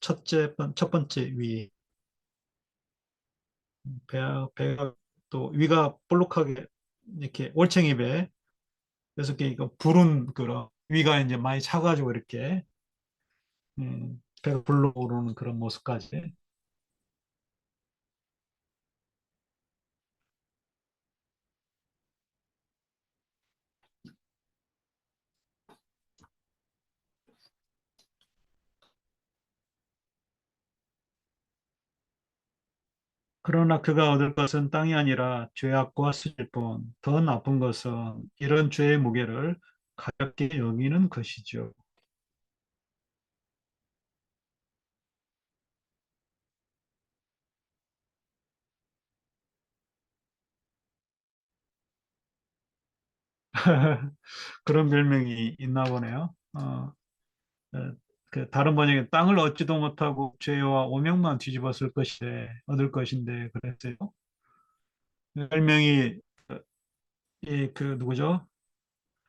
첫 번째 위. 배가 또 위가 볼록하게 이렇게 올챙이 배. 그래서 이거 부른 그런 위가 이제 많이 차가지고 이렇게 배가 불러오르는 그런 모습까지. 그러나 그가 얻을 것은 땅이 아니라 죄악과 수질 뿐, 더 나쁜 것은 이런 죄의 무게를 가볍게 여기는 것이죠. 그런 별명이 있나 보네요. 어, 그 다른 번역에 땅을 얻지도 못하고 죄와 오명만 뒤집었을 것인데 얻을 것인데 그랬어요. 별명이 그 누구죠?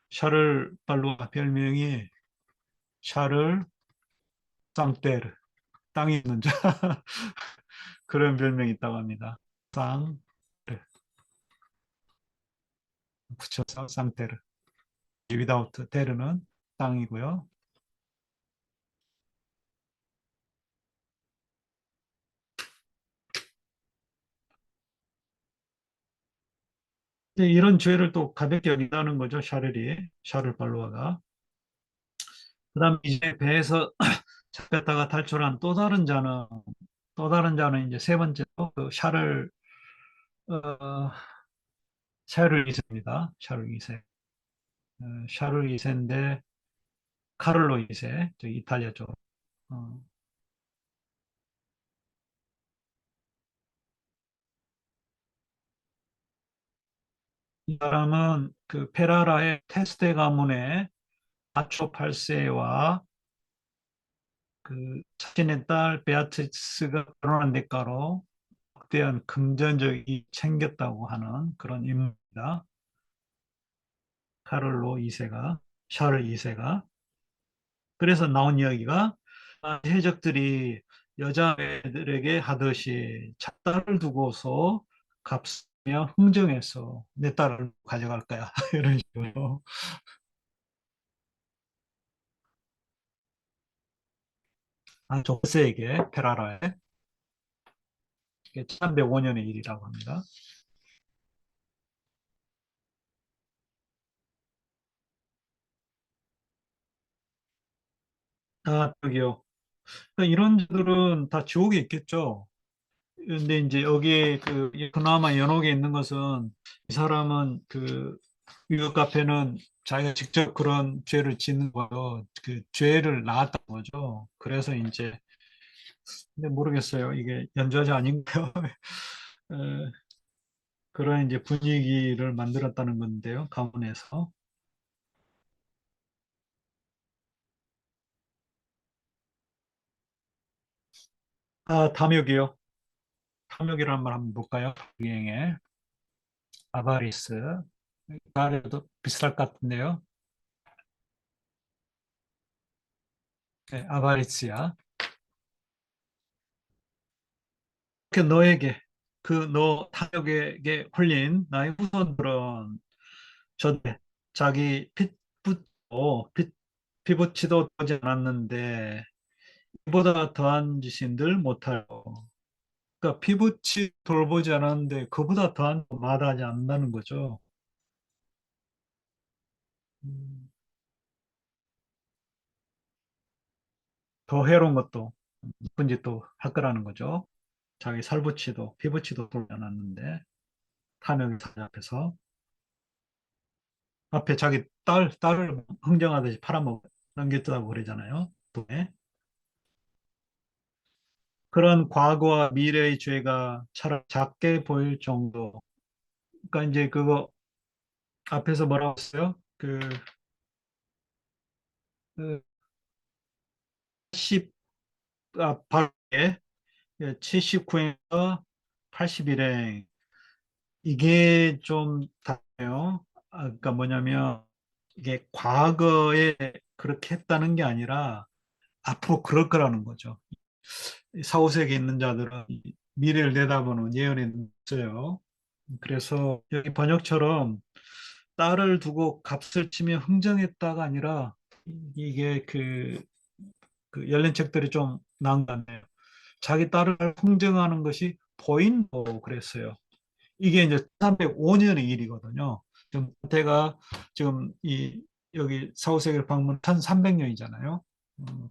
샤를 발루아 별명이 샤를 쌍테르 땅이 있는 자 그런 별명이 있다고 합니다. 쌍 붙여서 쌍테르. 위다우트 테르는 땅이고요. 이런 죄를 또 가볍게 여긴다는 거죠. 샤를 발루아가. 그다음 이제 배에서 잡혔다가 탈출한 또 다른 자는 이제 세 번째로 그 어, 샤를 이세입니다. 샤를 이세. 샤를 이세인데 카를로 이세, 저 이탈리아 쪽. 어, 이 사람은 그 페라라의 테스테 가문의 아초 8세와 그 자신의 딸 베아트리스가 결혼한 대가로 막대한 금전적이 챙겼다고 하는 그런 인물입니다. 카를로 2세가, 샤를 2세가. 그래서 나온 이야기가 해적들이 여자애들에게 하듯이 잣딸을 두고서 값으며 흥정해서 내 딸을 가져갈 거야. 이런 식으로. 조세에게, 페라라에. 이게 305년의 일이라고 합니다. 저기요. 그러니까 이런 자들은 다 지옥에 있겠죠. 근데 이제 여기에 그나마 연옥에 있는 것은 이 사람은 그 유교 카페는 자기가 직접 그런 죄를 짓는 거요. 그 죄를 낳았던 거죠. 그래서 이제 근데 모르겠어요. 이게 연좌자 아닌가요? 에, 그런 이제 분위기를 만들었다는 건데요. 가문에서. 탐욕이요. 탐욕이라는 말 한번 볼까요? 유행에 아바리스. 말에도 비슷할 것 같은데요. 네, 아바리스야. 그 너에게 너 탐욕에게 홀린 나의 후손들은 전에 자기 피부치도 보지 않았는데 이보다 더한 짓인들 못하여. 그러니까 피부치 돌보지 않았는데 그보다 더한 거 마다하지 않는다는 거죠. 음, 더 해로운 것도 나쁜 짓도 할 거라는 거죠. 자기 살붙이도 피부치도 돌지 않았는데 탐욕의 사자 앞에서 앞에 자기 딸을 흥정하듯이 팔아먹 넘겼다고 그러잖아요. 돈에. 그런 과거와 미래의 죄가 차라리 작게 보일 정도. 그러니까 이제 그거 앞에서 뭐라고 했어요? 그 10, 8에 79회에서 81회 이게 좀 다르요. 그러니까 뭐냐면 이게 과거에 그렇게 했다는 게 아니라 앞으로 그럴 거라는 거죠. 사후세계에 있는 자들은 미래를 내다보는 예언이 있어요. 그래서 여기 번역처럼 딸을 두고 값을 치며 흥정했다가 아니라 이게 그 열린 책들이 좀 나은 것 같네요. 자기 딸을 흥정하는 것이 보인다고 그랬어요. 이게 이제 305년의 일이거든요. 지금 태가 지금 여기 사후세계를 방문 1300년이잖아요.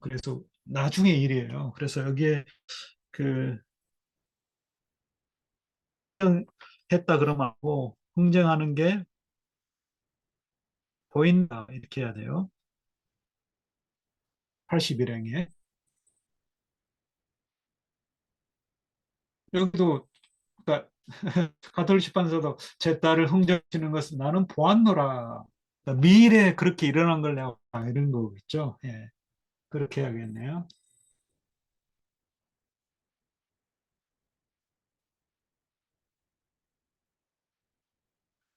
그래서 나중의 일이에요. 그래서 여기에 그 흥정했다 그러면 안 고 흥정하는 게 보인다 이렇게 해야 돼요. 80일행에. 여기도 그러니까 가톨릭 판사도 제 딸을 흥정시키는 것은 나는 보았노라. 그러니까 미래에 그렇게 일어난 걸 내가 이런 거겠죠. 예, 그렇게 해야겠네요.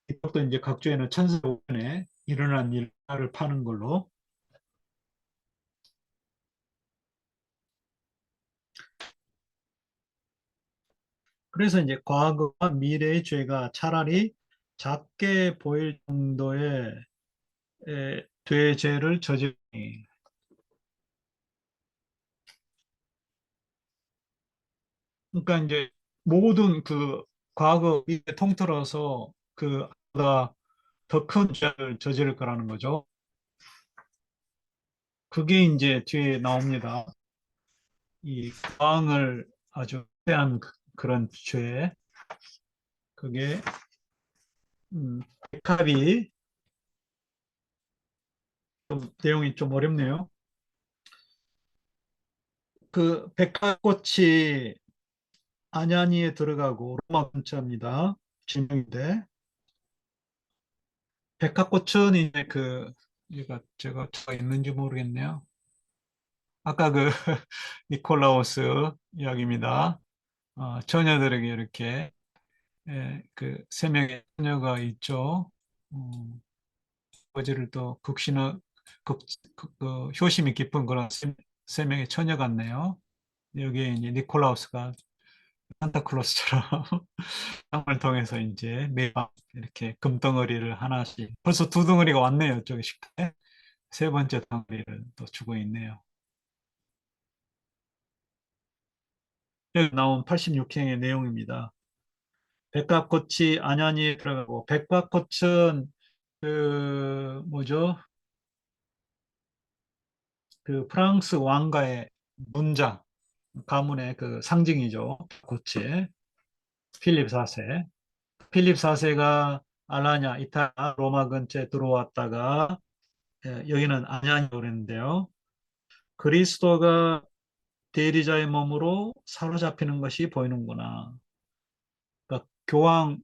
이것도 이제 각주에는 천사오간에 일어난 일을 파는 걸로. 그래서 이제 과거와 미래의 죄가 차라리 작게 보일 정도의 죄를 저지르니. 그러니까 이제 모든 그 과거 미래 통틀어서 그보다 더 큰 죄를 저지를 거라는 거죠. 그게 이제 뒤에 나옵니다. 이 과항을 아주 대한 그런 죄. 그게 백합이 좀 내용이 좀 어렵네요. 그 백합꽃이 안야니에 들어가고 로마 근처입니다. 지명인데 백합꽃은 이제 제가 있는지 모르겠네요. 아까 그 니콜라우스 이야기입니다. 처녀들에게 이렇게 그 세 명의 처녀가 있죠. 아버지를 또 극, 효심이 깊은 그런 세 명의 처녀 같네요. 여기에 이제 니콜라우스가 산타클로스처럼 땅을 통해서 이제 매방 이렇게 금덩어리를 하나씩 벌써 두 덩어리가 왔네요. 저기 식탁에 세 번째 덩어리를 또 주고 있네요. 여기 나온 86행의 내용입니다. 백합꽃이 안연히 들어가고 백합꽃은 그 뭐죠? 그 프랑스 왕가의 문자 가문의 그 상징이죠. 꽃이 필립 4세. 필립 4세가 알라냐 이탈리아 로마 근처에 들어왔다가 여기는 안양이 그랬는데요. 그리스도가 대리자의 몸으로 사로잡히는 것이 보이는구나. 그러니까 교황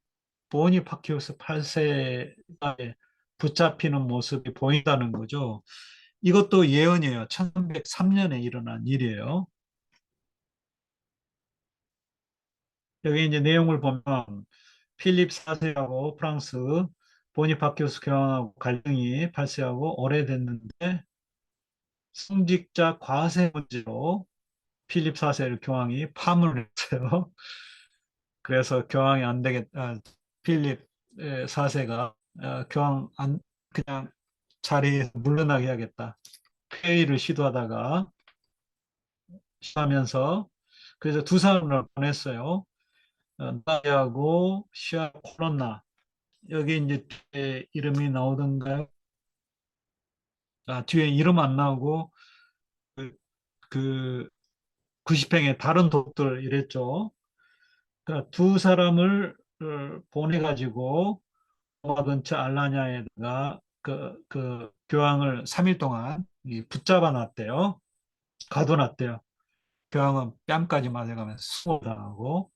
보니파키우스 8세가 붙잡히는 모습이 보인다는 거죠. 이것도 예언이에요. 1303년에 일어난 일이에요. 여기 이제 내용을 보면 필립 4세하고 프랑스 보니파키우스 교황하고 갈등이 발생하고 오래됐는데 성직자 과세 문제로 필립 4세를 교황이 파문을 했어요. 그래서 교황이 안 되겠다. 필립 4세가 교황 그냥 자리에서 물러나게 해야겠다. 폐위를 시도하면서 그래서 두 사람을 보냈어요. 나리하고 시아 코로나. 여기 이제 뒤에 이름이 나오던가요? 뒤에 이름 안 나오고 그, 그 90행의 다른 독들 이랬죠. 그러니까 두 사람을 보내가지고 로마 근처 알라냐에다가 그 교황을 3일 동안 붙잡아 놨대요. 가둬놨대요. 교황은 뺨까지 맞아가면서 수모당하고.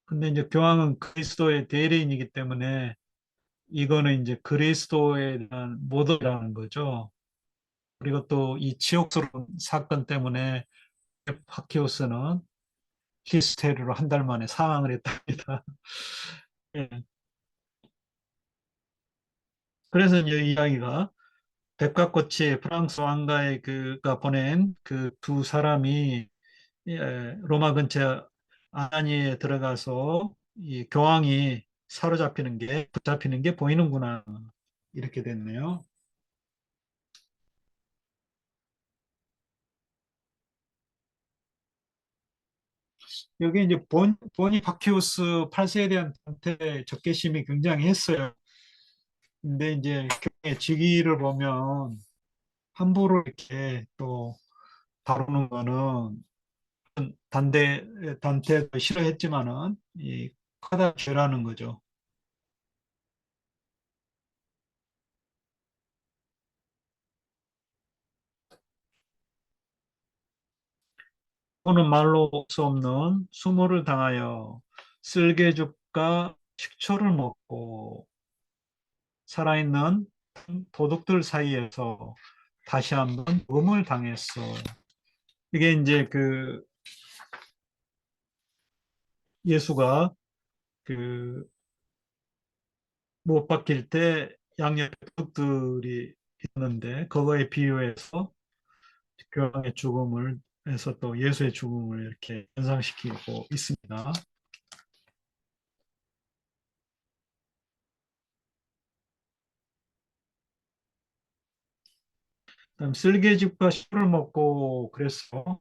근데 이제 교황은 그리스도의 대리인이기 때문에 이거는 이제 그리스도에 대한 모독이라는 거죠. 그리고 또 이 지옥스러운 사건 때문에 파키오스는 히스테리로 한 달 만에 사망을 했답니다. 예. 그래서 이제 이 이야기가 백과꽃이 프랑스 왕가의 그가 보낸 그 두 사람이 로마 근처 안니에 들어가서 이 교황이 사로잡히는 게 붙잡히는 게 보이는구나 이렇게 됐네요. 여기 이제 보니파키우스 8세에 대한 단테 적개심이 굉장히 했어요. 근데 이제 교황의 직위를 보면 함부로 이렇게 또 다루는 거는 단테도 싫어했지만은 이 카다 죄라는 거죠. 또는 말로 수 없는 수모를 당하여 쓸개죽과 식초를 먹고 살아있는 도둑들 사이에서 다시 한번 죽음을 당했어. 이게 이제 그 예수가 그 못 박힐 때 양옆에 도둑들이 있는데 그거에 비유해서 교황의 죽음을 해서 또 예수의 죽음을 이렇게 연상시키고 있습니다. 그다음 쓸개즙과 술을 먹고 그래서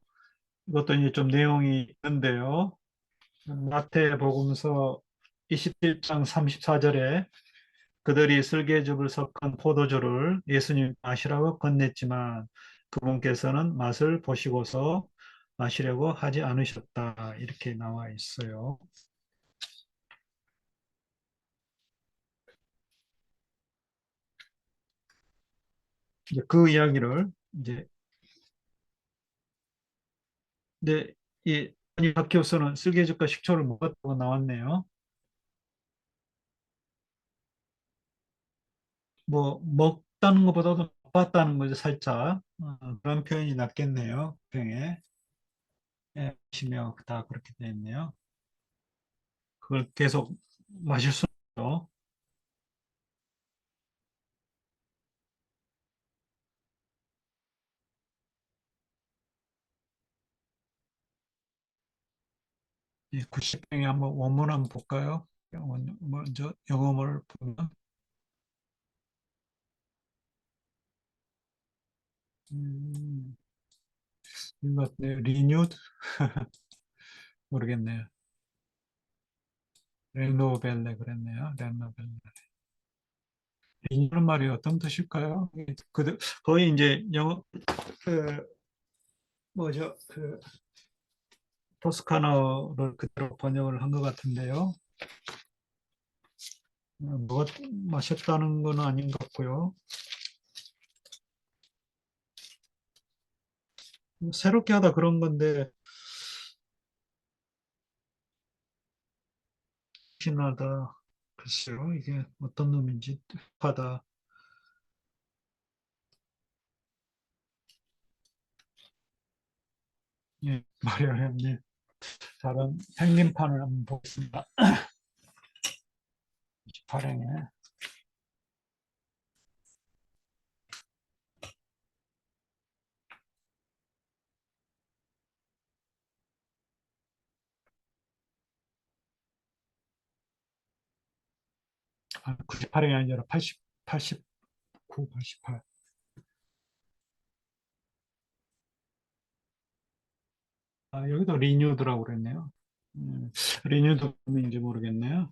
이것도 이제 좀 내용이 있는데요. 마태복음서 21장 34절에 그들이 쓸개즙을 섞은 포도주를 예수님 마시라고 건넸지만 그분께서는 맛을 보시고서 마시려고 하지 않으셨다. 이렇게 나와 있어요. 이제 그 이야기를 이제 근데 이 바퀴오스는 쓸개즙과 식초를 먹었다고 나왔네요. 뭐 먹다는 것보다도 봤다는 거죠, 살짝. 그런 표현이 낫겠네요. 병에 예, 시며 다 그렇게 되어 있네요. 그걸 계속 마실 수 없죠. 이 90병에 한번 원문 한번 볼까요? 먼저 영어를 보면 음, 이거 리뉴드 모르겠네요. 레노벨레 그랬네요. 레노벨레. 리뉴는 말이 어떤 뜻일까요? 거의 이제 영어 그 뭐죠? 그 토스카노를 그대로 번역을 한 것 같은데요. 뭐가 마셨다는 건 아닌 것 같고요. 새롭게 하다 그런 건데 신하다. 글쎄요, 이게 어떤 놈인지 하다. 예, 마리아님. 다른 생림판을 한번 보겠습니다. 28행에 98행이 아니라 80, 89, 88. 여기도 리뉴드라고 그랬네요. 리뉴드인지 모르겠네요.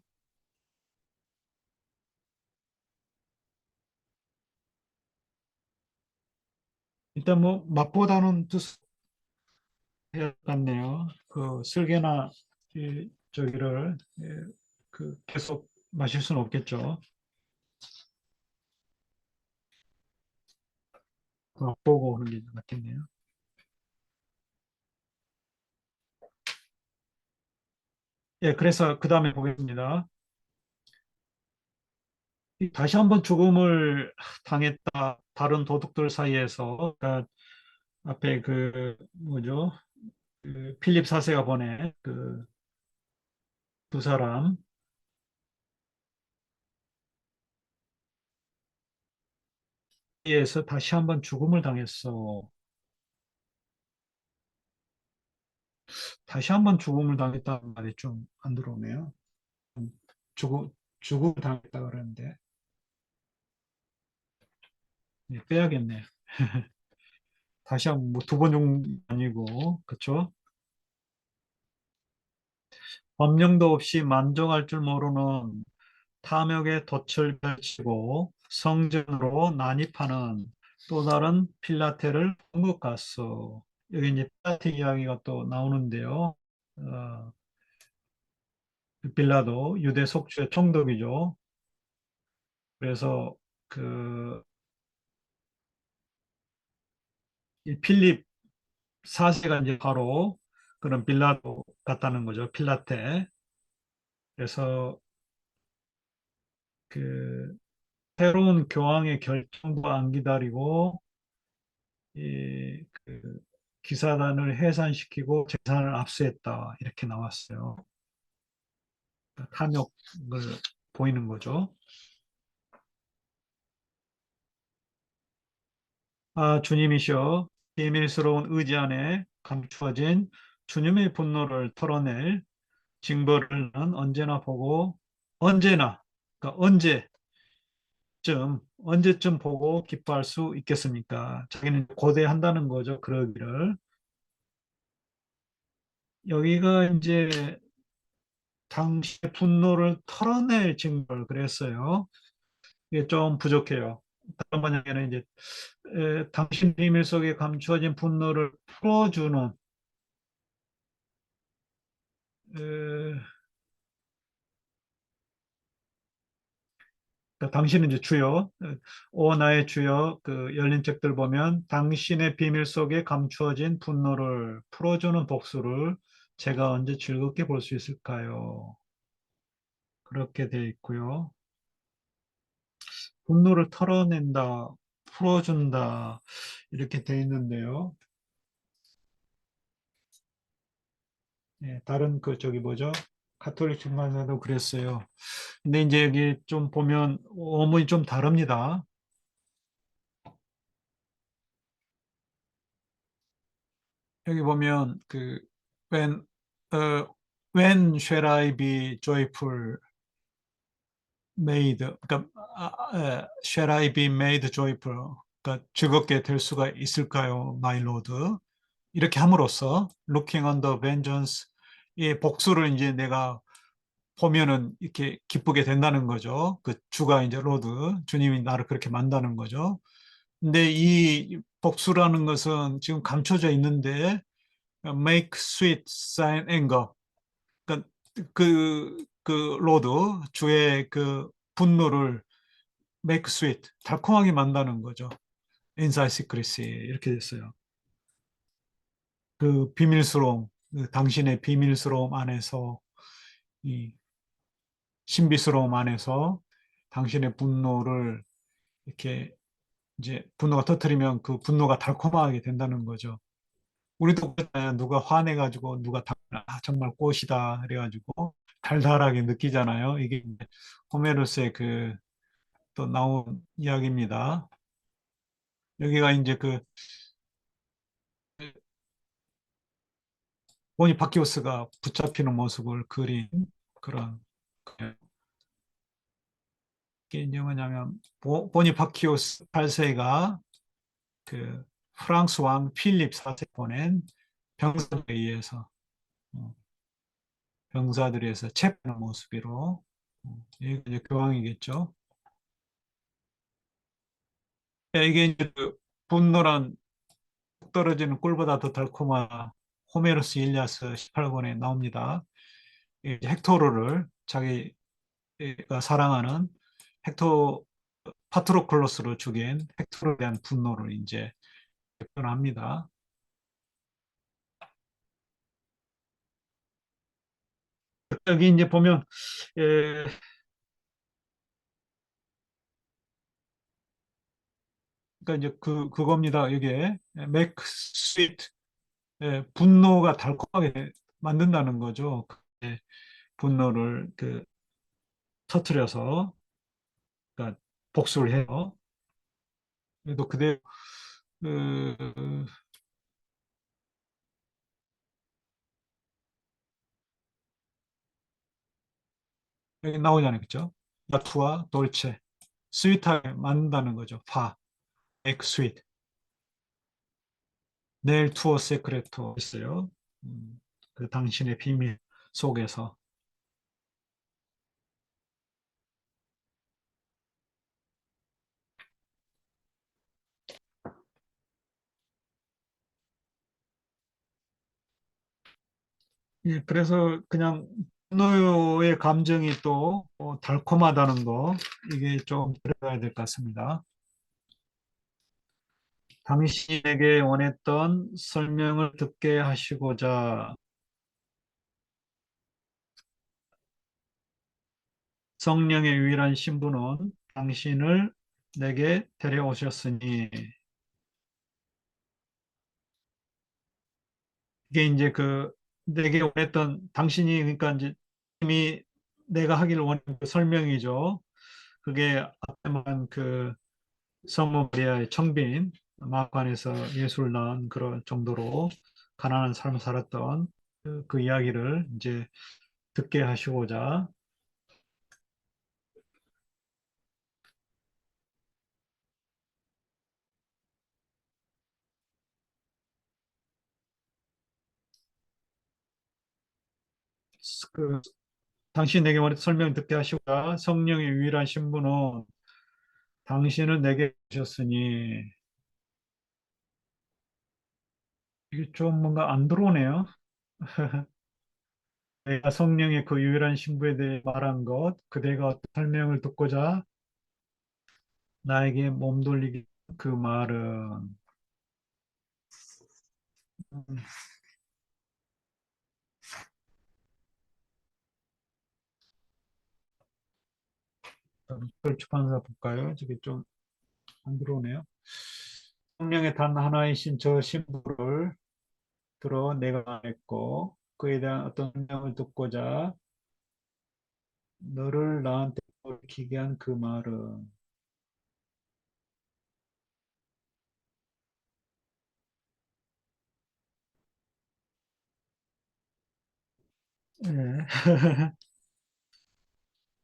일단 뭐 맛보다는 뜻해야 같네요. 그 쓸개나 저기를 그 계속 마실 수는 없겠죠. 맛보고 오는 게 낫겠네요. 예, 그래서 그 다음에 보겠습니다. 다시 한번 죽음을 당했다. 다른 도둑들 사이에서 그러니까 앞에 그 뭐죠? 그 필립 사세가 보낸 그 두 사람 에서 다시 한번 죽음을 당했어. 다시 한번 죽음을 당했다는 말이 좀 안 들어오네요. 죽음을 당했다 그러는데 빼야겠네요. 다시 한번 뭐 두 번 죽은 게 아니고 그렇죠? 법령도 없이 만족할 줄 모르는 탐욕의 덫을 펼치고 성전으로 난입하는 또 다른 필라테를 본 것 같소. 여기 이제 파티 이야기가 또 나오는데요. 빌라도 유대 속주의 총독이죠. 그래서 그 이 필립 4세가 이제 바로 그런 빌라도 같다는 거죠. 필라테. 그래서 그 새로운 교황의 결정도 안 기다리고 그 기사단을 해산시키고 재산을 압수했다 이렇게 나왔어요. 그러니까 탐욕을 보이는 거죠. 아, 주님이시여, 비밀스러운 의지 안에 감추어진 주님의 분노를 털어낼 징벌을 는 언제나 보고 언제나 그러니까 언제쯤 보고 기뻐할 수 있겠습니까? 자기는 고대한다는 거죠. 그러기를. 여기가 이제 당시의 분노를 털어낼 징벌 그랬어요. 이게 좀 부족해요. 다른 번역에는 이제 당신 비밀 속에 감추어진 분노를 풀어주는 에, 그러니까 당신은 이제 주여, 오 나의 주여, 그 열린 책들 보면 당신의 비밀 속에 감추어진 분노를 풀어주는 복수를 제가 언제 즐겁게 볼 수 있을까요? 그렇게 돼 있고요. 분노를 털어낸다, 풀어준다 이렇게 돼 있는데요. 다른 그 저기 뭐죠? 가톨릭 출판사도 그랬어요. 근데 이제 여기 좀 보면 어문이 좀 다릅니다. 여기 보면 그 when when shall I be joyful made 그러니까 shall I be made joyful 그러니까 즐겁게 될 수가 있을까요, my lord? 이렇게 함으로써 looking on the vengeance 이 복수를 이제 내가 보면은 이렇게 기쁘게 된다는 거죠. 그 주가 이제 로드 주님이 나를 그렇게 만다는 거죠. 근데 이 복수라는 것은 지금 감춰져 있는데 make sweet sign anger. 그러니까 그 로드 주의 그 분노를 make sweet 달콤하게 만다는 거죠. inside secrecy 이렇게 됐어요. 그 비밀스러움, 그 당신의 비밀스러움 안에서 이 신비스러움 안에서 당신의 분노를 이렇게 이제 분노가 터뜨리면 그 분노가 달콤하게 된다는 거죠. 우리도 그렇잖아요. 누가 화내가지고 누가 정말 꽃이다 그래가지고 달달하게 느끼잖아요. 이게 이제 호메로스의 그 또 나온 이야기입니다. 여기가 이제 그 보니파키오스가 붙잡히는 모습을 그린 그런 게 이제 뭐냐면 보니파키오스 8세가 그 프랑스 왕 필립 4세 보낸 병사들에 의해서 어, 병사들에 의해서 체포하는 모습으로 이게 이제 교황이겠죠. 이게 이제 그 분노란 떨어지는 꿀보다 더 달콤한 호메로스 일리아스 18권에 나옵니다. 이제 헥토르를 자기가 사랑하는 헥토 파트로클로스로 죽인 헥토르에 대한 분노를 이제 표현합니다. 여기 이제 보면 에, 그러니까 이제 그겁니다. 이게 make sweet 분노가 달콤하게 만든다는 거죠. 분노를 그 터트려서 그러니까 복수를 해요. 그래도 그대로 그, 여기 나오잖아요. 그죠? 나투와 돌체 스윗하게 만든다는 거죠. 파, 액 스윗. 넬 투어 세크레토 있어요. 그 당신의 비밀 속에서. 예, 그래서 그냥 분노의 감정이 또 달콤하다는 거, 이게 좀 들어가야 될 것 같습니다. 당신에게 원했던 설명을 듣게 하시고자 성령의 유일한 신부는 당신을 내게 데려오셨으니, 이게 이제 그 내게 원했던 당신이, 그러니까 이제 이미 내가 하기를 원하는 그 설명이죠. 그게 앞에 말한 그 성모 마리아의 청빈 마관에서 예수를 낳은 그런 정도로 가난한 삶을 살았던 그 이야기를 이제 듣게 하시고자. 그 당신에게 원했던 설명 듣게 하시고자 성령의 유일한 신부는 당신을 내게 주셨으니, 이게 좀 뭔가 안 들어오네요. 내가 성령의 그 유일한 신부에 대해 말한 것, 그대가 어떤 설명을 듣고자 나에게 몸돌리기, 그 말은 출판사 볼까요? 저게 좀 안 들어오네요. 성령의 단 하나이신 저 신부를 들어 내가 했고 그에 대한 어떤 설명을 듣고자 너를 나한테 돌이키게 한 그 말은. 네.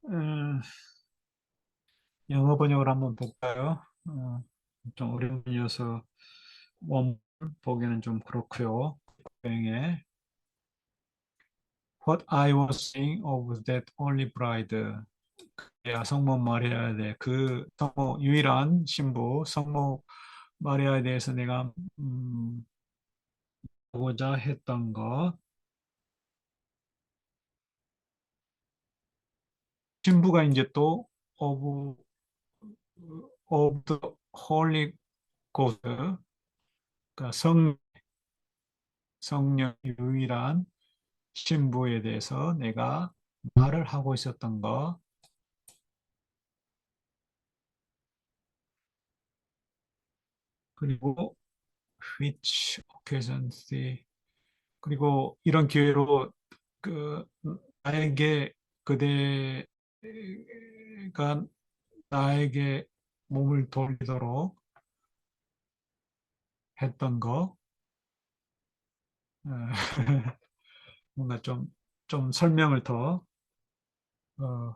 음, 영어 번역을 한번 볼까요? 좀 오랜만이어서 원 보기는 좀 그렇고요. 에 What I was saying of that only bride. 야, 성모 마리아에 대해 그 성모 유일한 신부 성모 마리아에 대해서 내가 보고자 했던 것. 신부가 이제 또 of of the Holy Ghost, 그러니까 성령 유일한 신부에 대해서 내가 말을 하고 있었던 것. 그리고 which occasions the, 그리고 이런 기회로 그 나에게 그대가 나에게 몸을 돌리도록 했던 거. 어, 뭔가 좀 설명을 더 어,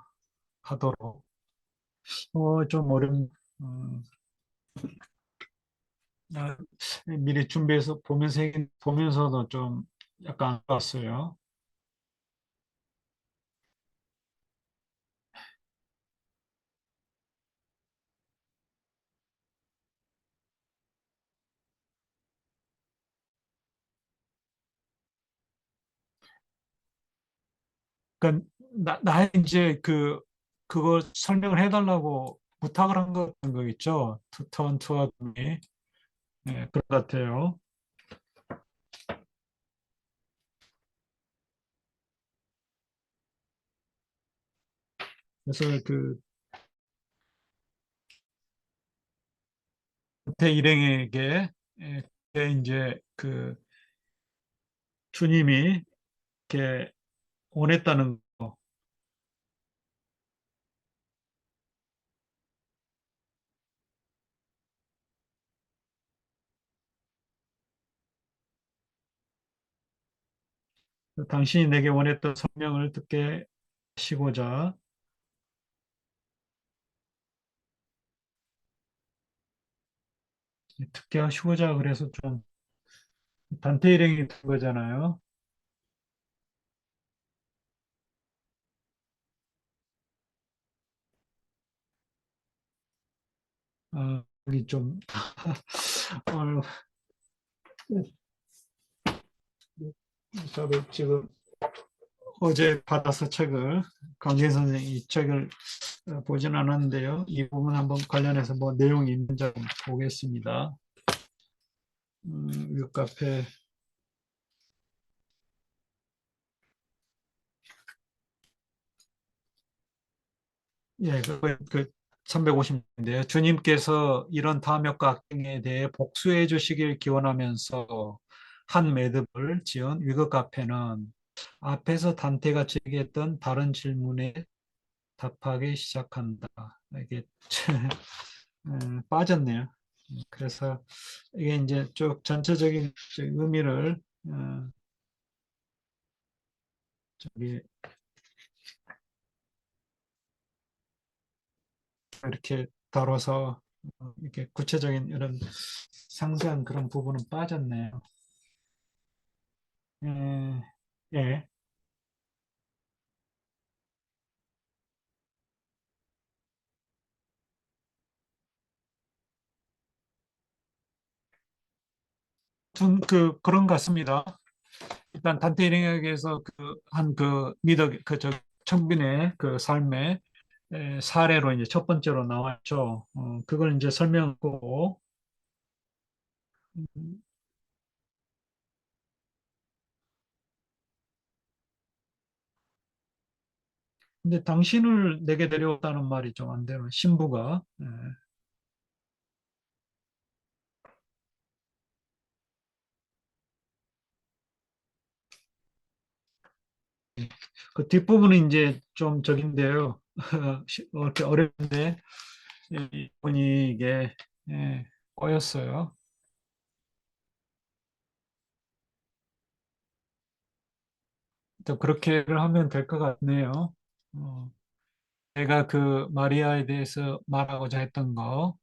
하도록. 좀 어, 아, 미리 준비해서 보면서도 좀 약간 아팠어요. 그러니까 나 이제 그걸 설명을 해달라고 부탁을 한 거 있죠. 투턴 투어미. 네, 그런 것 같아요. 그래서 그 태 일행에게 이제 그 주님이 이렇게 원했다는 거. 당신이 내게 원했던 설명을 듣게 하시고자, 듣게 하시고자 그래서 좀 단테 일행이 된 거잖아요. 여기 좀 어, 저도 지금 어제 받아서 책을 강진 선생님 이 책을 보진 않았는데요. 이 부분 한번 관련해서 뭐 내용이 있는지 한번 보겠습니다. 윗카페 예, 그 350인데요. 주님께서 이런 탐욕과 악행에 대해 복수해 주시길 기원하면서 한 매듭을 지은 위그 카페는 앞에서 단테가 제기했던 다른 질문에 답하기 시작한다. 이게 빠졌네요. 그래서 이게 이제 쭉 전체적인 의미를 저기 이렇게 다뤄서 이렇게 구체적인 이런 상세한 그런 부분은 빠졌네요. 예, 예. 그런 것 같습니다. 일단 단테 일행에게서 한 미덕, 청빈의 그 삶의 사례로 이제 첫 번째로 나왔죠. 그걸 이제 설명하고, 음, 근데 당신을 내게 데려왔다는 말이 좀 안 되는 신부가, 그 뒷부분은 이제 좀 적인데요. 이렇게 어렵는데, 이분이 이게, 꼬였어요. 또 그렇게를 하면 될 것 같네요. 어, 내가 그 마리아에 대해서 말하고자 했던 거,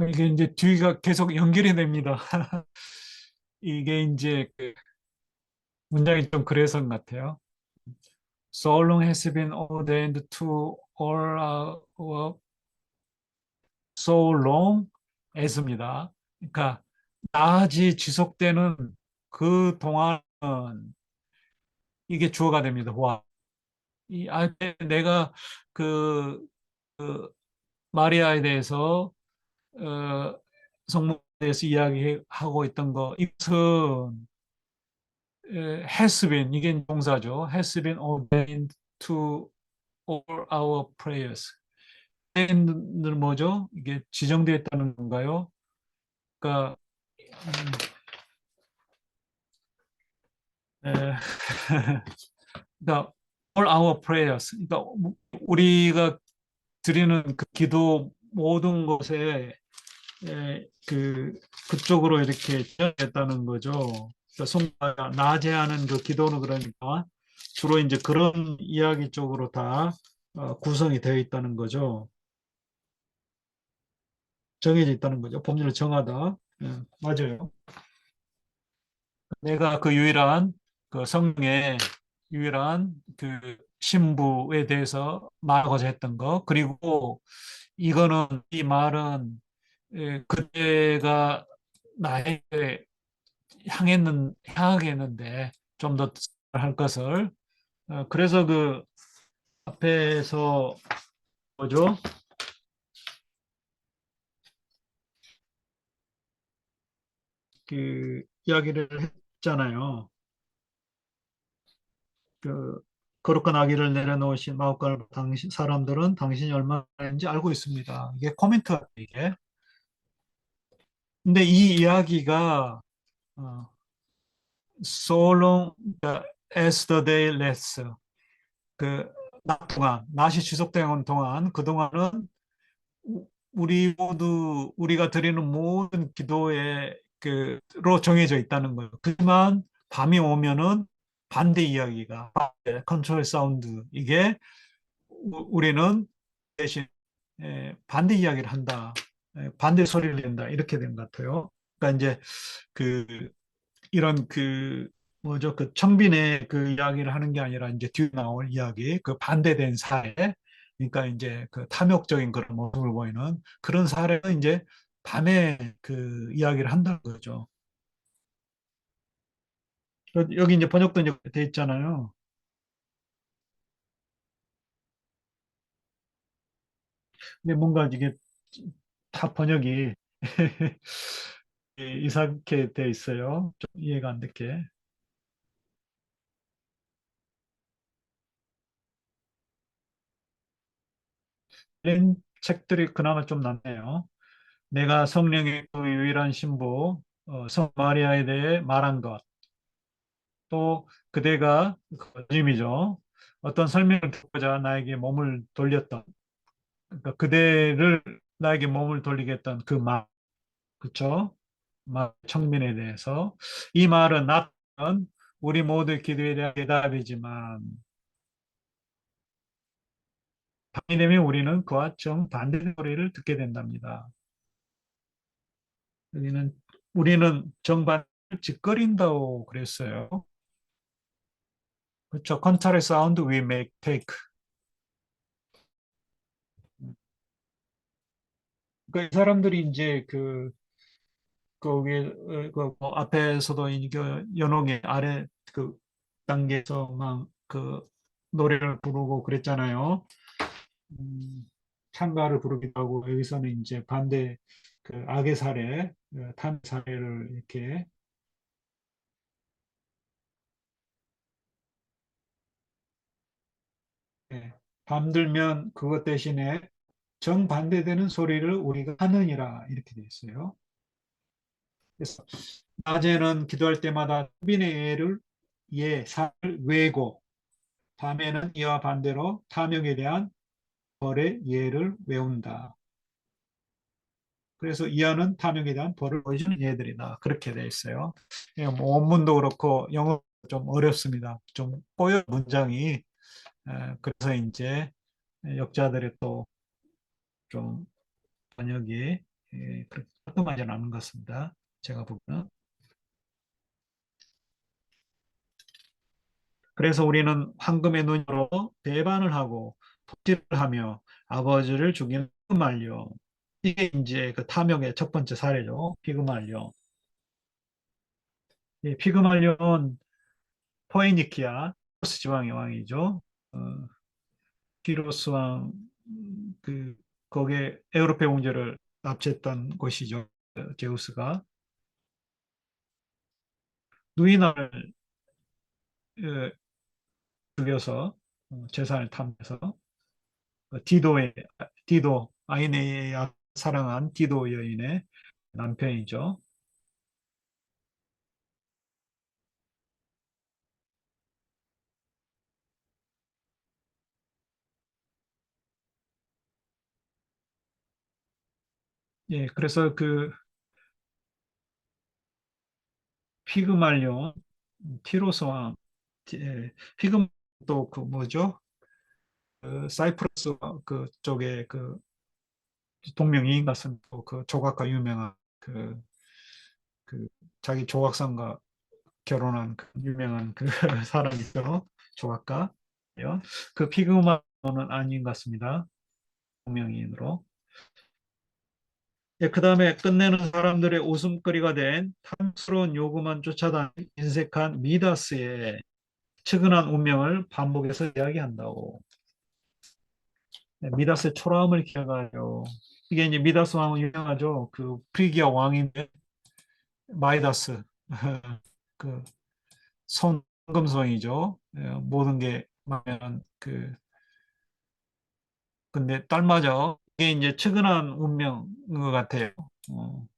이게 이제 뒤가 계속 연결이 됩니다. 이게 이제 그 문장이 좀 그래서 같아요. So long has been ordained to all our so long as입니다. 그러니까 낮이 지속되는 그 동안은 이게 주어가 됩니다. 내가 그, 그 마리아에 대해서 성모에 대해서 이야기하고 있던 거 이것은 has been 이게 동사죠. has been ordained to all our prayers. ordained는 뭐죠? 이게 지정되어 있다는 건가요? 그러니까 에, 그러니까 all our prayers. 그러니까 우리가 드리는 그 기도 모든 것에 그쪽으로 이렇게 지어졌다는 거죠. 그러니까 성가가 낮에 하는 그 기도는 그러니까 주로 이제 그런 이야기 쪽으로 다 구성이 되어 있다는 거죠. 정해져 있다는 거죠. 법률을 정하다. 맞아요. 내가 그 유일한 그 성령의 유일한 그 신부에 대해서 말하고자 했던 거. 그리고 이 말은 그때가 나에게 향하겠는데 좀 더 할 것을 그래서 그 앞에서 뭐죠? 그 이야기를 했잖아요. 그 거룩한 아기를 내려놓으신 마옥갈 당신 사람들은 당신이 얼마인지 알고 있습니다. 이게 코멘트가 이게. 근데 이 이야기가 어, so long as the day lasts 그 낮 동안 낮이 지속되는 동안 그 동안은 우리가 드리는 모든 기도에 그로 정해져 있다는 거예요. 그지만 밤이 오면은 반대 이야기가 컨트롤 사운드 이게 우리는 대신 반대 이야기를 한다. 반대 소리를 낸다. 이렇게 된 것 같아요. 그러니까 이제 그 이런 뭐죠? 그 청빈의 그 이야기를 하는 게 아니라 이제 뒤에 나올 이야기, 그 반대된 사례, 그러니까 이제 그 탐욕적인 그런 모습을 보이는 그런 사례는 이제 밤에 그 이야기를 한다는 거죠. 여기 이제 번역도 이제 돼 있잖아요. 근데 뭔가 이게 다 번역이 이상하게 돼 있어요. 좀 이해가 안 되게. 이런 책들이 그나마 좀 낫네요. 내가 성령의 그 유일한 신부, 성 마리아에 대해 말한 것, 또 그대가 거짓이죠. 어떤 설명을 듣고자 나에게 몸을 돌렸던, 그러니까 그대를 나에게 몸을 돌리게 했던 그 말, 그쵸? 말, 청민에 대해서. 이 말은 나는 우리 모두 기도에 대한 대답이지만, 밤이 되면 우리는 그와 정반대 소리를 듣게 된답니다. 여기는 우리는 정반대를 짓거린다고 그랬어요. 그렇죠. contrary sound we make take. 그러니까 이 사람들이 이제 거기 뭐 앞에서도 이게 연옥의 아래 그 단계에서 막 그 노래를 부르고 그랬잖아요. 찬가를 부르기도 하고 여기서는 이제 반대 그 악의 사례, 탄 사례를 이렇게 예, 밤들면 그것 대신에 정반대되는 소리를 우리가 하느니라 이렇게 돼 있어요. 그래서 낮에는 기도할 때마다 빈의 예를 예사를 외고 밤에는 이와 반대로 탐욕에 대한 벌의 예를 외운다. 그래서 이하는 탐욕에 대한 벌을 보여주는 예들이다. 그렇게 되어 있어요. 예, 뭐 원문도 그렇고 영어 좀 어렵습니다. 좀 꼬여 문장이. 그래서 이제 역자들이 또 좀 번역이 그렇게 깔끔하지는 않은 것 같습니다. 제가 보기에는. 그래서 우리는 황금의 눈으로 배반을 하고 도질을 하며 아버지를 죽이는 피그말리오. 이게 이제 그 탐욕의 첫 번째 사례죠. 피그말리오. 이 피그말리오는 포에니키아, 티로스 지방의 왕이죠. 어, 티로스 왕, 거기에 에우로페 공주를 납치했던 곳이죠. 제우스가. 누이나를 어, 죽여서 재산을 탐해서 디도, 아이네의 사랑한 디도 여인의 남편이죠. 예, 그래서 그 피그말리온, 티로스 왕, 피그말 또그 뭐죠? 그 사이프러스 그쪽에 그 동명이인 같은 그 조각가 유명한 그 자기 조각상과 결혼한 그 유명한 그 사람이죠. 조각가. 그 피그말리온은 아닌 것 같습니다. 동명이인으로. 예, 그 다음에 끝내는 사람들의 웃음거리가 된 탐스러운 요구만 쫓아다니는 인색한 미다스의 측은한 운명을 반복해서 이야기한다고. 네, 미다스의 초라함을 기억하여. 이게 이제 미다스 왕은 유명하죠. 그 프리기아 왕인데 마이다스 그 손금성이죠. 모든 게 막면 근데 딸마저 이게 이제 측은한 운명인 것 같아요.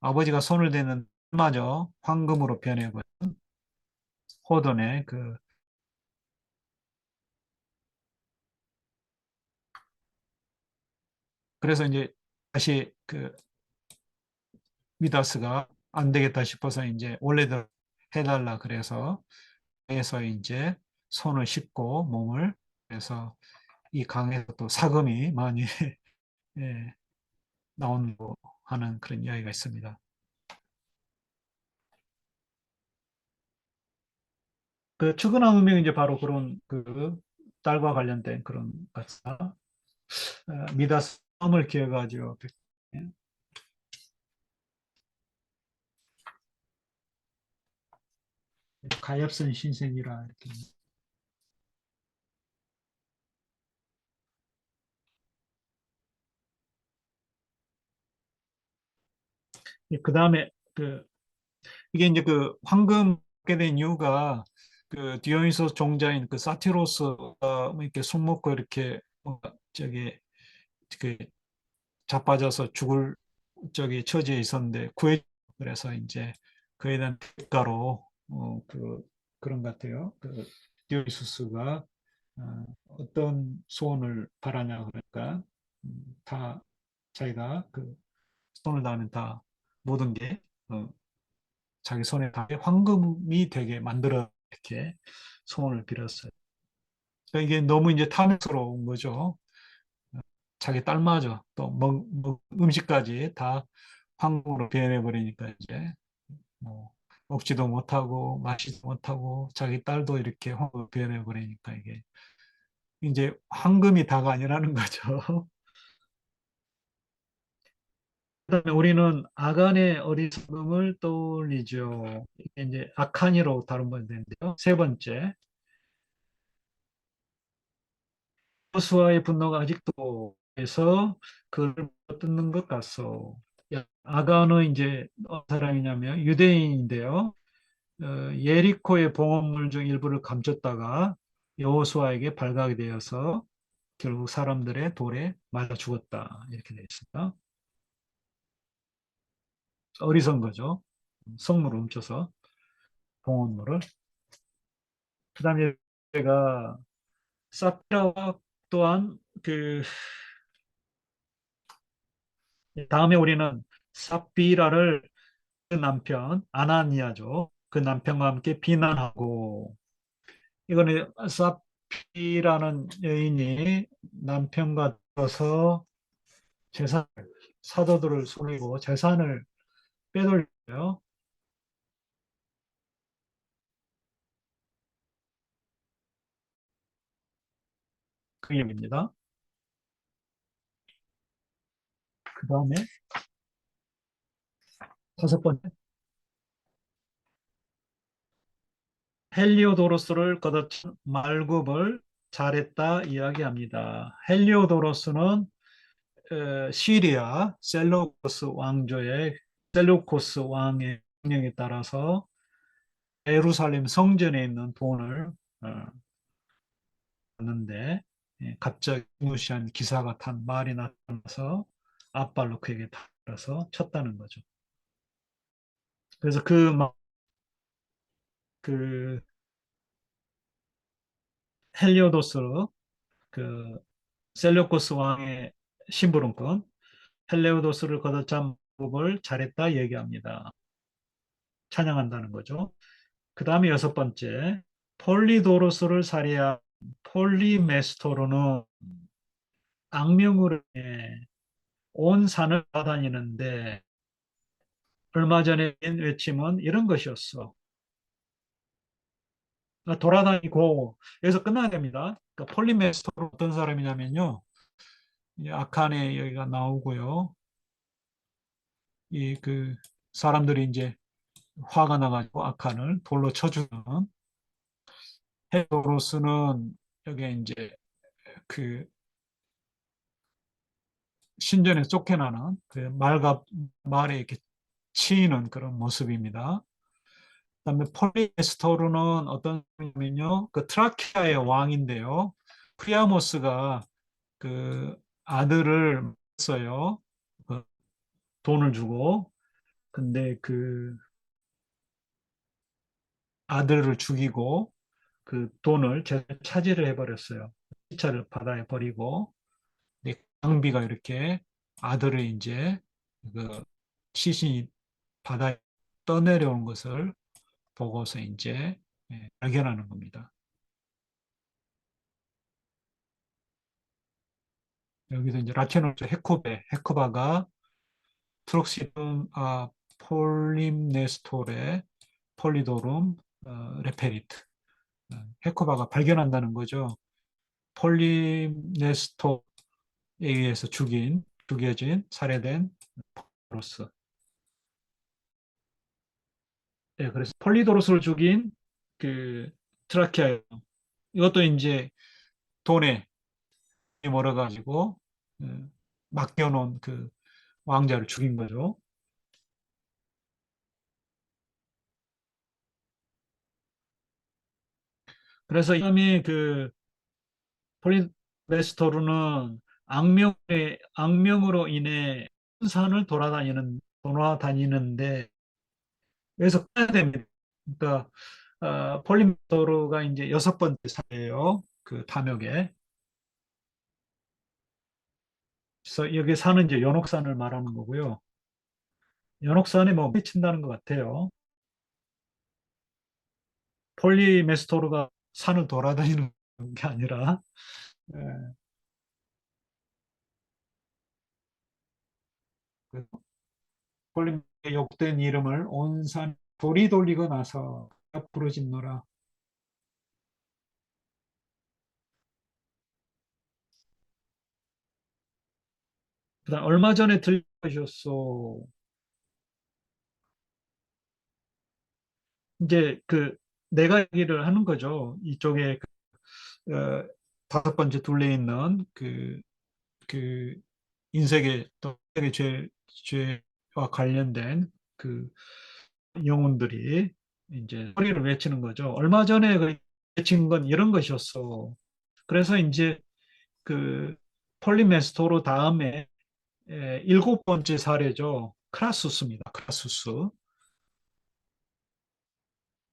아버지가 손을 대는 딸마저 황금으로 변해고 호돈의 그래서 이제 다시 그 미다스가 안 되겠다 싶어서 이제 원래대로 해달라 그래서 해서 이제 손을 씻고 몸을 그래서 이 강에서 또 사금이 많이 예, 나온다고 하는 그런 이야기가 있습니다. 그 추근한 운명이 이제 바로 그런 그 딸과 관련된 그런 가사 미다스 을 기해가지고 가엾은 신생이라 이렇게 그 다음에 그 이게 이제 그 황금 갖게 된 이유가 그 디오니소스 종자인 그 사티로스가 뭐 이렇게 술 먹고 이렇게 뭔가 저기 그 자빠져서 죽을 저기 처지에 있었는데 구해 그래서 이제 그에 대한 대가로 그런 것 같아요. 그 디오니소스가 어떤 소원을 바라냐 그러니까 다 자기가 그 손을 다하면 다 모든 게 자기 손에 닿게 황금이 되게 만들어 이렇게 소원을 빌었어요. 그러니까 이게 너무 이제 탐욕스러운 거죠. 자기 딸마저 또 음식까지 다 황금으로 변해 버리니까 이제 뭐 먹지도 못하고 마시지도 못하고 자기 딸도 이렇게 황금으로 변해 버리니까 이게 이제 황금이 다가 아니라는 거죠. 그다음에 우리는 아간의 어리석음을 떠올리죠. 이게 이제 아카니로 다룬 건데요. 세 번째, 여호수아의 분노가 아직도 해서 그를 못 듣는 것 같소. 아간은 이제 어떤 사람이냐면 유대인인데요. 예리코의 봉헌물 중 일부를 감췄다가 여호수아에게 발각이 되어서 결국 사람들의 돌에 맞아 죽었다. 이렇게 되어 있습니다. 어리석은 거죠. 성물을 훔쳐서 봉헌물을. 그다음에 제가 사피라 또한 그 다음에 우리는 사피라를 그 남편 아나니아죠. 그 남편과 함께 비난하고 이거는 사피라는 여인이 남편과 들어서 재산 사도들을 속이고 재산을 빼돌려요. 그 얘기입니다. 그 다음에 다섯 번째 헬리오도로스를 거듭친 말굽을 잘했다 이야기합니다. 헬리오도로스는 시리아 셀루코스 왕의 명령에 따라서 예루살렘 성전에 있는 돈을 받는데 갑자기 무시한 기사가 탄 말이 나타나서 앞발로 그에게 달아서 쳤다는 거죠. 그래서 그 헬리오도스 그 셀루코스 왕의 심부름꾼 헬레오도스를 걷어찬 법을 잘했다 얘기합니다. 찬양한다는 거죠. 그 다음에 여섯 번째, 폴리도로스를 살해한 폴리메스토로는 악명으로 온 산을 다니는데 얼마 전에 외침은 이런 것이었어. 돌아다니고 여기서 끝나야 됩니다. 그러니까 폴리메스토로 어떤 사람이냐면요. 이 아칸의 여기가 나오고요. 이 그 사람들이 이제 화가 나가지고 아칸을 돌로 쳐주는 헤로스는 여기 이제 그 신전에 쫓겨나는 그 말에 이렇게 치이는 그런 모습입니다. 그다음에 폴리에스토르는 어떤 사람이냐면요, 그 트라키아의 왕인데요. 프리아모스가 그 아들을 써요. 그 돈을 주고. 근데 그 아들을 죽이고 그 돈을 차지를 해버렸어요. 시차를 바다에 버리고. 근데 강비가 이렇게 아들을 이제 그 시신이 바다에 떠내려온 것을 보고서 이제 발견하는 겁니다. 여기서 이제 라티노죠. 헤코바가 트록시든 폴림네스토레 폴리도름 레페리트. 헤코바가 발견한다는 거죠. 폴림네스토에 의해서 죽여진, 살해된 로스. 네, 그래서 폴리도로스를 죽인 그 트라키아, 이것도 이제 돈에 몰아가지고 맡겨놓은 그 왕자를 죽인 거죠. 그래서 이 사람이 그 폴리베스토르는 악명으로 인해 산을 돌아다니는데 그래서 꺼야 됩니다. 그러니까 폴리베스토르가 이제 여섯 번째 사예요. 그 탐욕에. 그래서 여기 산은 이제 연옥산을 말하는 거고요. 연옥산에 뭐 미친다는 것 같아요. 폴리메스토르가 산을 돌아다니는 게 아니라 예, 그 폴리의 욕된 이름을 온 산 돌이 돌리고 나서 부르짖노라. 그다음 얼마 전에 들려주셨어. 이제 그 내가 얘기를 하는 거죠. 이쪽에 다섯 번째 둘레 있는 그 인생의 또 죄와 관련된 그 영혼들이 이제 소리를 외치는 거죠. 얼마 전에 그 외친 건 이런 것이었어. 그래서 이제 그 폴리메스토로 다음에 일곱 번째 사례죠. 크라수스입니다. 크라수스.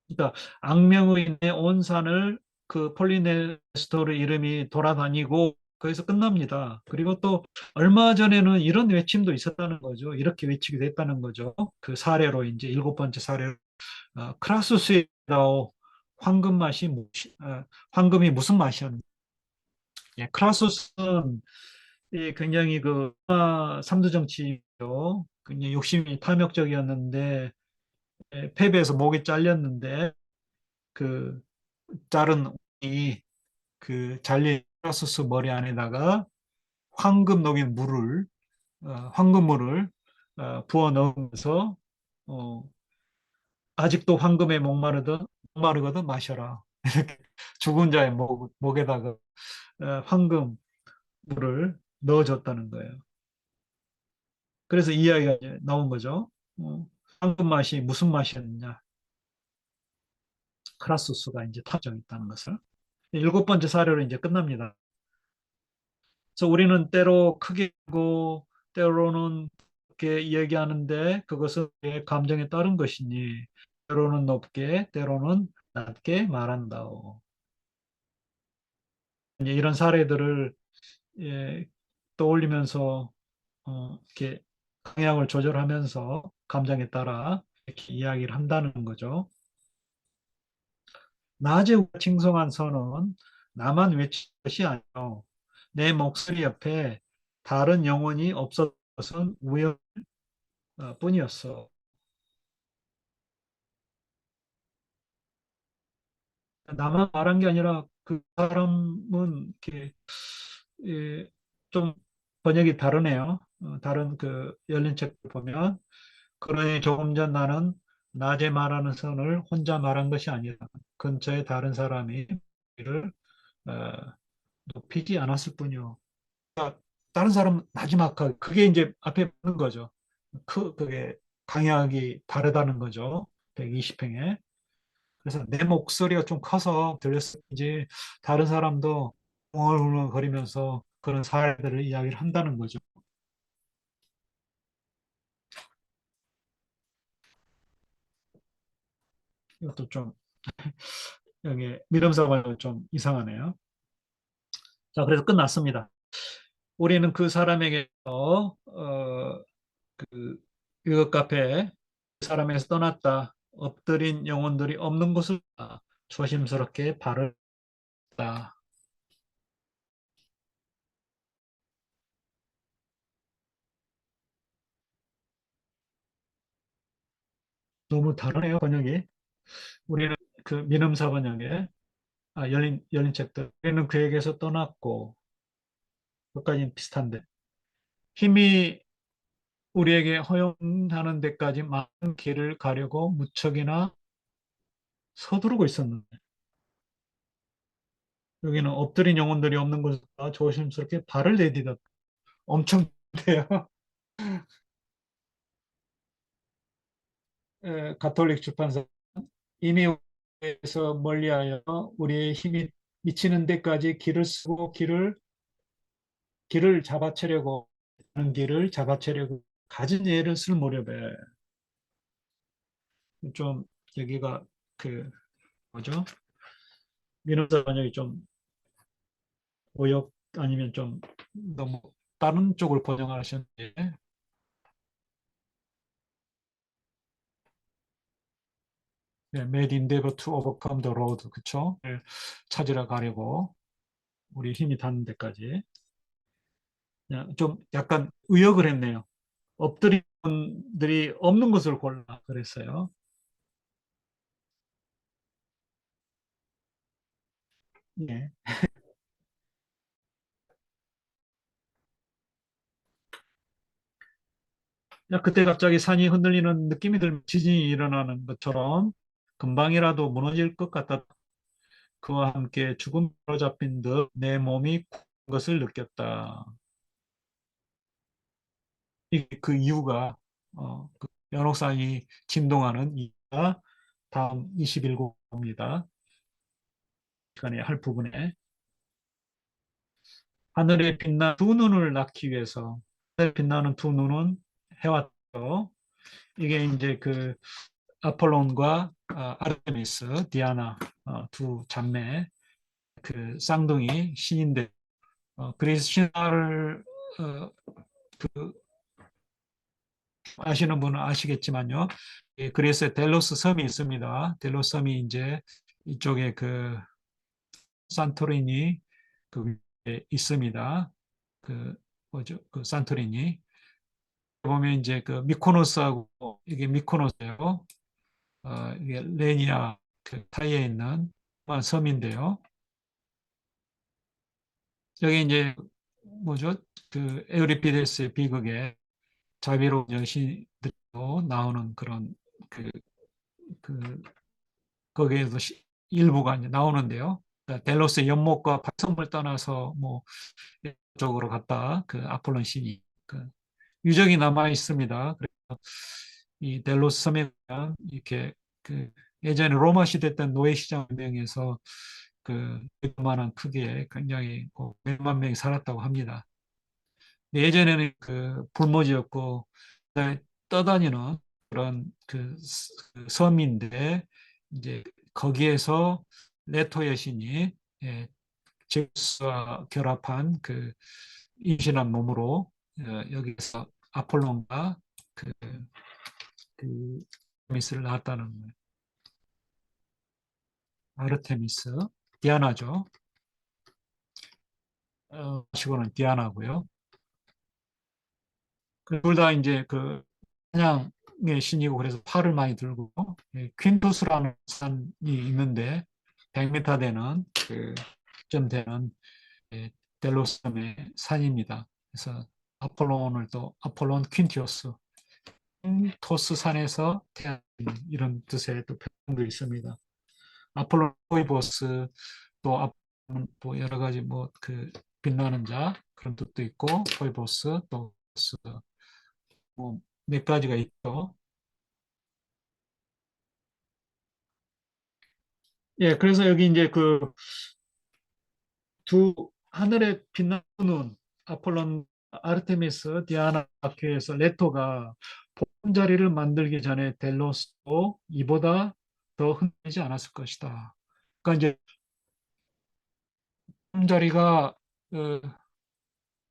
그러니까 악명으로 인해 온 산을 그 폴리네스토르 이름이 돌아다니고 거기서 끝납니다. 그리고 또 얼마 전에는 이런 외침도 있었다는 거죠. 이렇게 외치게 됐다는 거죠. 그 사례로 이제 일곱 번째 사례로 크라수스에다오 황금 맛이 황금이 무슨 맛이었는지. 예, 크라수스는 굉장히 그 삼두 정치죠. 굉장히 욕심이 탐욕적이었는데 패배해서 목이 잘렸는데 그 자른 이그 잘린 크라수스 머리 안에다가 황금 녹인 황금물을 부어 넣으면서 어, 아직도 황금에 목마르거든 마셔라. 죽은 자의 목에다가 황금 물을 넣어줬다는 거예요. 그래서 이 이야기가 이제 나온 거죠. 황금 맛이 무슨 맛이었느냐? 크라수스가 이제 탐정했다는 것을. 일곱 번째 사례로 이제 끝납니다. 그래서 우리는 때로 크게 하고 때로는 이렇게 이야기하는데 그것은 우리의 감정에 따른 것이니 때로는 높게 때로는 낮게 말한다오. 이제 이런 사례들을 예, 떠올리면서 이렇게 방향을 조절하면서 감정에 따라 이렇게 이야기를 한다는 거죠. 낮에 칭송한 선은 나만 외친 것이 아니요 내 목소리 옆에 다른 영혼이 없었던 것은 우연 뿐이었어. 나만 말한 게 아니라 그 사람은 이렇게 좀 번역이 다르네요. 다른 그 열린 책 보면 그러니 조금 전 나는 낮에 말하는 선을 혼자 말한 것이 아니라 근처에 다른 사람이 이를 어, 높이지 않았을 뿐이요. 그러니까 다른 사람 나지막하게 그게 이제 앞에 보는 거죠. 그게 강약이 다르다는 거죠. 120평에. 그래서 내 목소리가 좀 커서 들렸는지 다른 사람도 웅얼웅얼거리면서 그런 사례들을 이야기를 한다는 거죠. 이것도 좀 여기 미름사가 좀 이상하네요. 자, 그래서 끝났습니다. 우리는 그 사람에게서 그 유럽 카페 사람에서 떠났다. 엎드린 영혼들이 없는 곳을 조심스럽게 발을 다 너무 다르네요, 번역이. 우리는 그 민음사 번역에 열린 책들. 우리는 그에게서 떠났고 그것까지는 비슷한데 힘이 우리에게 허용하는 데까지 많은 길을 가려고 무척이나 서두르고 있었는데 여기는 엎드린 영혼들이 없는 곳에 조심스럽게 발을 내디뎠다. 엄청 돼요. 가톨릭 출판사 이미 에서 멀리하여 우리의 힘이 미치는 데까지 길을 쓰고 길을 잡아채려고 하는 길을 잡아채려고 가진 예를 쓸 무렵에 좀 여기가 그 뭐죠? 민음사 번역이 좀 오역 아니면 좀 너무 다른 쪽을 번역하셨는데 네, made endeavor to overcome the road 그쵸? 찾으러 가려고 우리 힘이 닿는 데까지 그냥 좀 약간 의역을 했네요. 엎드린 분들이 없는 것을 골라 그랬어요. 예. 그때 갑자기 산이 흔들리는 느낌이 들면 지진이 일어나는 것처럼 금방이라도 무너질 것 같다. 그와 함께 죽음 바로잡힌 듯 내 몸이 굳은 것을 느꼈다. 그 이유가 그 연옥산이 진동하는 이유가 다음 21곡입니다. 시간에 할 부분에 하늘에 빛나는 두 눈을 낳기 위해서 하늘에 빛나는 두 눈은 해왔죠. 이게 이제 그 아폴론과 아르테미스, 디아나 두 자매 그 쌍둥이 신인데 그리스 신화를 어, 그 아시는 분은 아시겠지만요. 그리스에 델로스 섬이 있습니다. 델로스 섬이 이제 이쪽에 그 산토리니 그 위에 있습니다. 그 뭐죠? 그 산토리니 보면 이제 그 미코노스하고 이게 미코노스예요. 이게 레니아 그 사이에 있는 섬인데요. 여기 이제 뭐죠? 그 에우리피데스의 비극에 자비로운 여신들도 나오는 그런 그, 그 거기에도 일부가 이제 나오는데요. 그러니까 델로스의 연못과 발성을 떠나서 뭐 이쪽으로 갔다 그 아폴론 신이 그 유적이 남아 있습니다. 그래서 이 델로스 섬에 대한 이렇게 그 예전에 로마 시대 때 노예 시장 명에서 그 그만한 크기에 굉장히 몇만 명이 살았다고 합니다. 예전에는 그 불모지였고 떠다니는 그런 그 섬인데 이제 거기에서 레토 여신이 제우스와 결합한 그 임신한 몸으로 여기서 아폴론과 그, 그 아르테미스를 낳았다는 거예요. 아르테미스, 디아나죠. 시고는 디아나고요. 둘 다 이제 그 사냥의 신이고 그래서 팔을 많이 들고 퀸토스라는 산이 있는데 100m 되는 점 되는 델로섬의 산입니다. 그래서 아폴론을 또 아폴론 퀸티오스 토스 산에서 태어난 이런 뜻의 또 표현도 있습니다. 아폴론 포이보스 또 또 여러 가지 뭐 그 빛나는 자 그런 뜻도 있고 포이보스 또 뭐몇 가지가 있죠. 예, 그래서 여기 이제 그 두 하늘에 빛나는 아폴론, 아르테미스, 디아나 학교에서 레토가 보금자리를 만들기 전에 델로스도 이보다 더 흔들리지 않았을 것이다. 그러니까 이제 보금자리가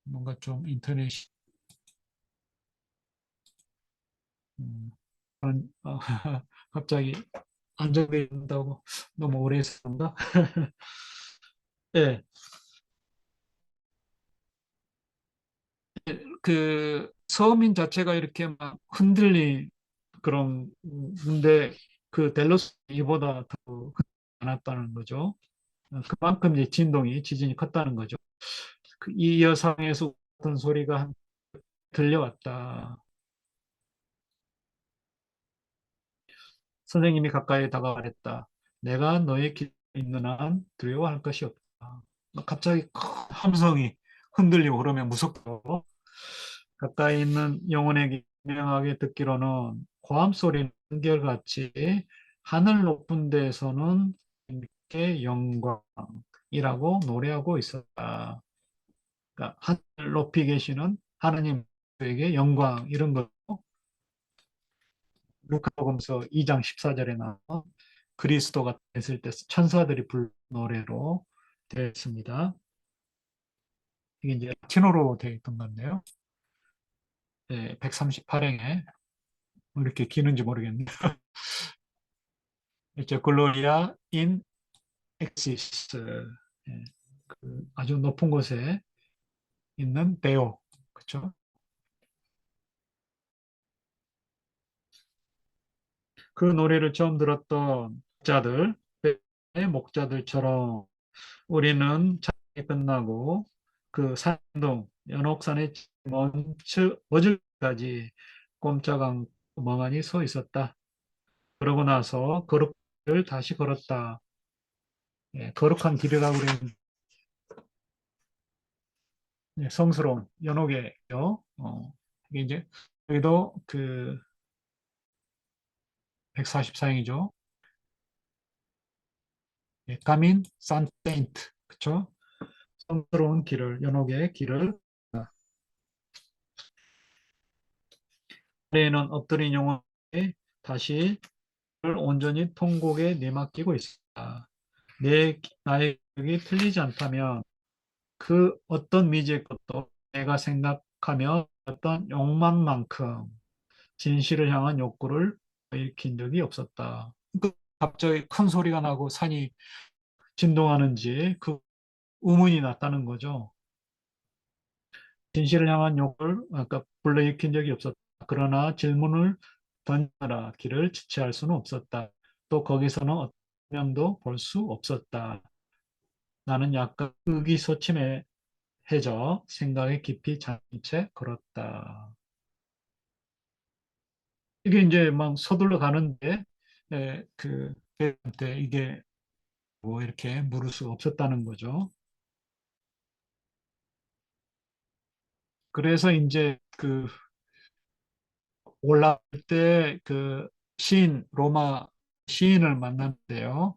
뭔가 좀 인터넷이 음, 갑자기 안정된다고 너무 오래 했었는가? 예, 그 서민 자체가 이렇게 막 흔들린 그런데 그 델로스 이보다 더 많았다는 거죠. 그만큼 이제 지진이 컸다는 거죠. 이 여상에서 어떤 소리가 들려왔다. 선생님이 가까이 다가가랬다. 내가 너의 곁에 있는 한 두려워할 것이 없다. 갑자기 큰 함성이 흔들리고 그러면 무섭고 가까이 있는 영혼에게 명하게 듣기로는 고함 소리는 한결같이 하늘 높은 데에서는 하나님께 영광이라고 노래하고 있었다. 그러니까 하늘 높이 계시는 하나님에게 영광 이런 거 루카복음서 2장 14절에 나와 그리스도가 됐을 때 천사들이 부른 노래로 되어 있습니다. 이게 이제 라틴어로 되어 있던 건데요. 네, 138행에 이렇게 기는지 모르겠는데 이제 글로리아 인 엑시스 아주 높은 곳에 있는 데오 그렇죠? 그 노래를 처음 들었던 목자들 목자들처럼 우리는 작업이 끝나고 그 산동 연옥산에 멈을 까지 꼼짝 않고 멍하니 서 있었다. 그러고 나서 거룩을 다시 걸었다. 예, 거룩한 길이라고 그러면 예, 성스러운 연옥이에요. 이게 이제 여기도 그 144행이죠. 예, 가민 산세인트 그렇죠? 성스러운 길을 연옥의 길을 아래에는 엎드린 영혼에 다시 온전히 통곡에 내맡기고 있다. 나의 기억이 틀리지 않다면 그 어떤 미지의 것도 내가 생각하며 어떤 욕망만큼 진실을 향한 욕구를 일으킨 적이 없었다. 갑자기 큰 소리가 나고 산이 진동하는지 그 의문이 났다는 거죠. 진실을 향한 욕을 아까 불러일으킨 적이 없었다. 그러나 질문을 던져라 길을 지체할 수는 없었다. 또 거기서는 어떤 명도 볼 수 없었다. 나는 약간 의기소침해져 생각에 깊이 잠긴 채 걸었다. 이게 이제 막 서둘러 가는데 그 배한테 이게 뭐 이렇게 물을 수 없었다는 거죠. 그래서 이제 그 올라갈 때 그 시인 로마 시인을 만났는데요.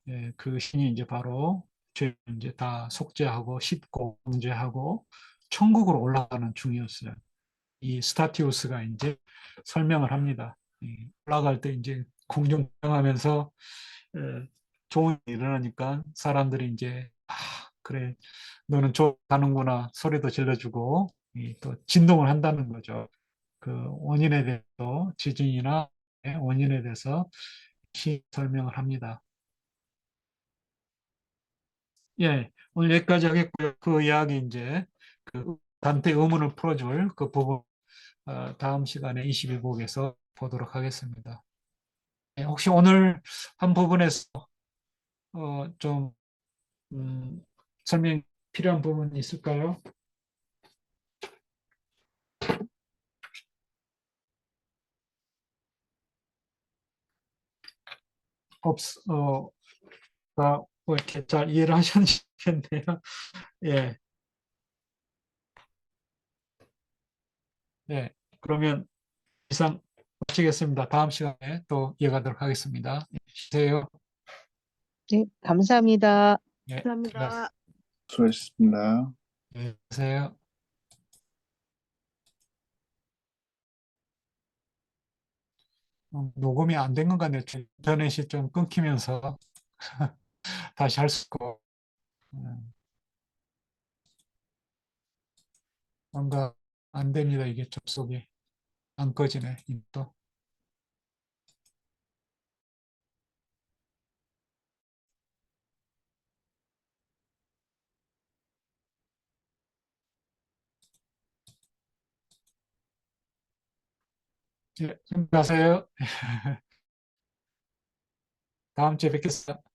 예, 그 시인이 이제 바로 죄 이제 다 속죄하고 씻고 범죄하고 천국으로 올라가는 중이었어요. 이 스타티우스가 이제 설명을 합니다. 올라갈 때 이제 공중부양하면서 좋은 일이 일어나니까 사람들이 이제 그래 너는 가는구나 소리도 질러주고 또 진동을 한다는 거죠. 그 원인에 대해서 지진이나 원인에 대해서 설명을 합니다. 예, 오늘 여기까지 하겠고요. 그 이야기 이제 그 단테 의문을 풀어줄 그 부분 다음 시간에 22곡에서 보도록 하겠습니다. 예, 혹시 오늘 한 부분에서 좀 설명 필요한 부분이 있을까요? 없, 어, 뭐 이렇게 잘 이해를 하셨는지 모르겠네요. 예, 네. 그러면 이상 마치겠습니다. 다음 시간에 또 이어가도록 하겠습니다. 쉬세요. 네, 감사합니다. 예, 감사합니다. 수고하셨습니다. 네, 쉬세요. 녹음이 안 된 것 같네요. 인터넷이 좀 끊기면서 다시 할 수 있고 뭔가 안 됩니다. 이게 접속이 안 꺼지네. 또. 준비하세요. 다음 주에 뵙겠습니다.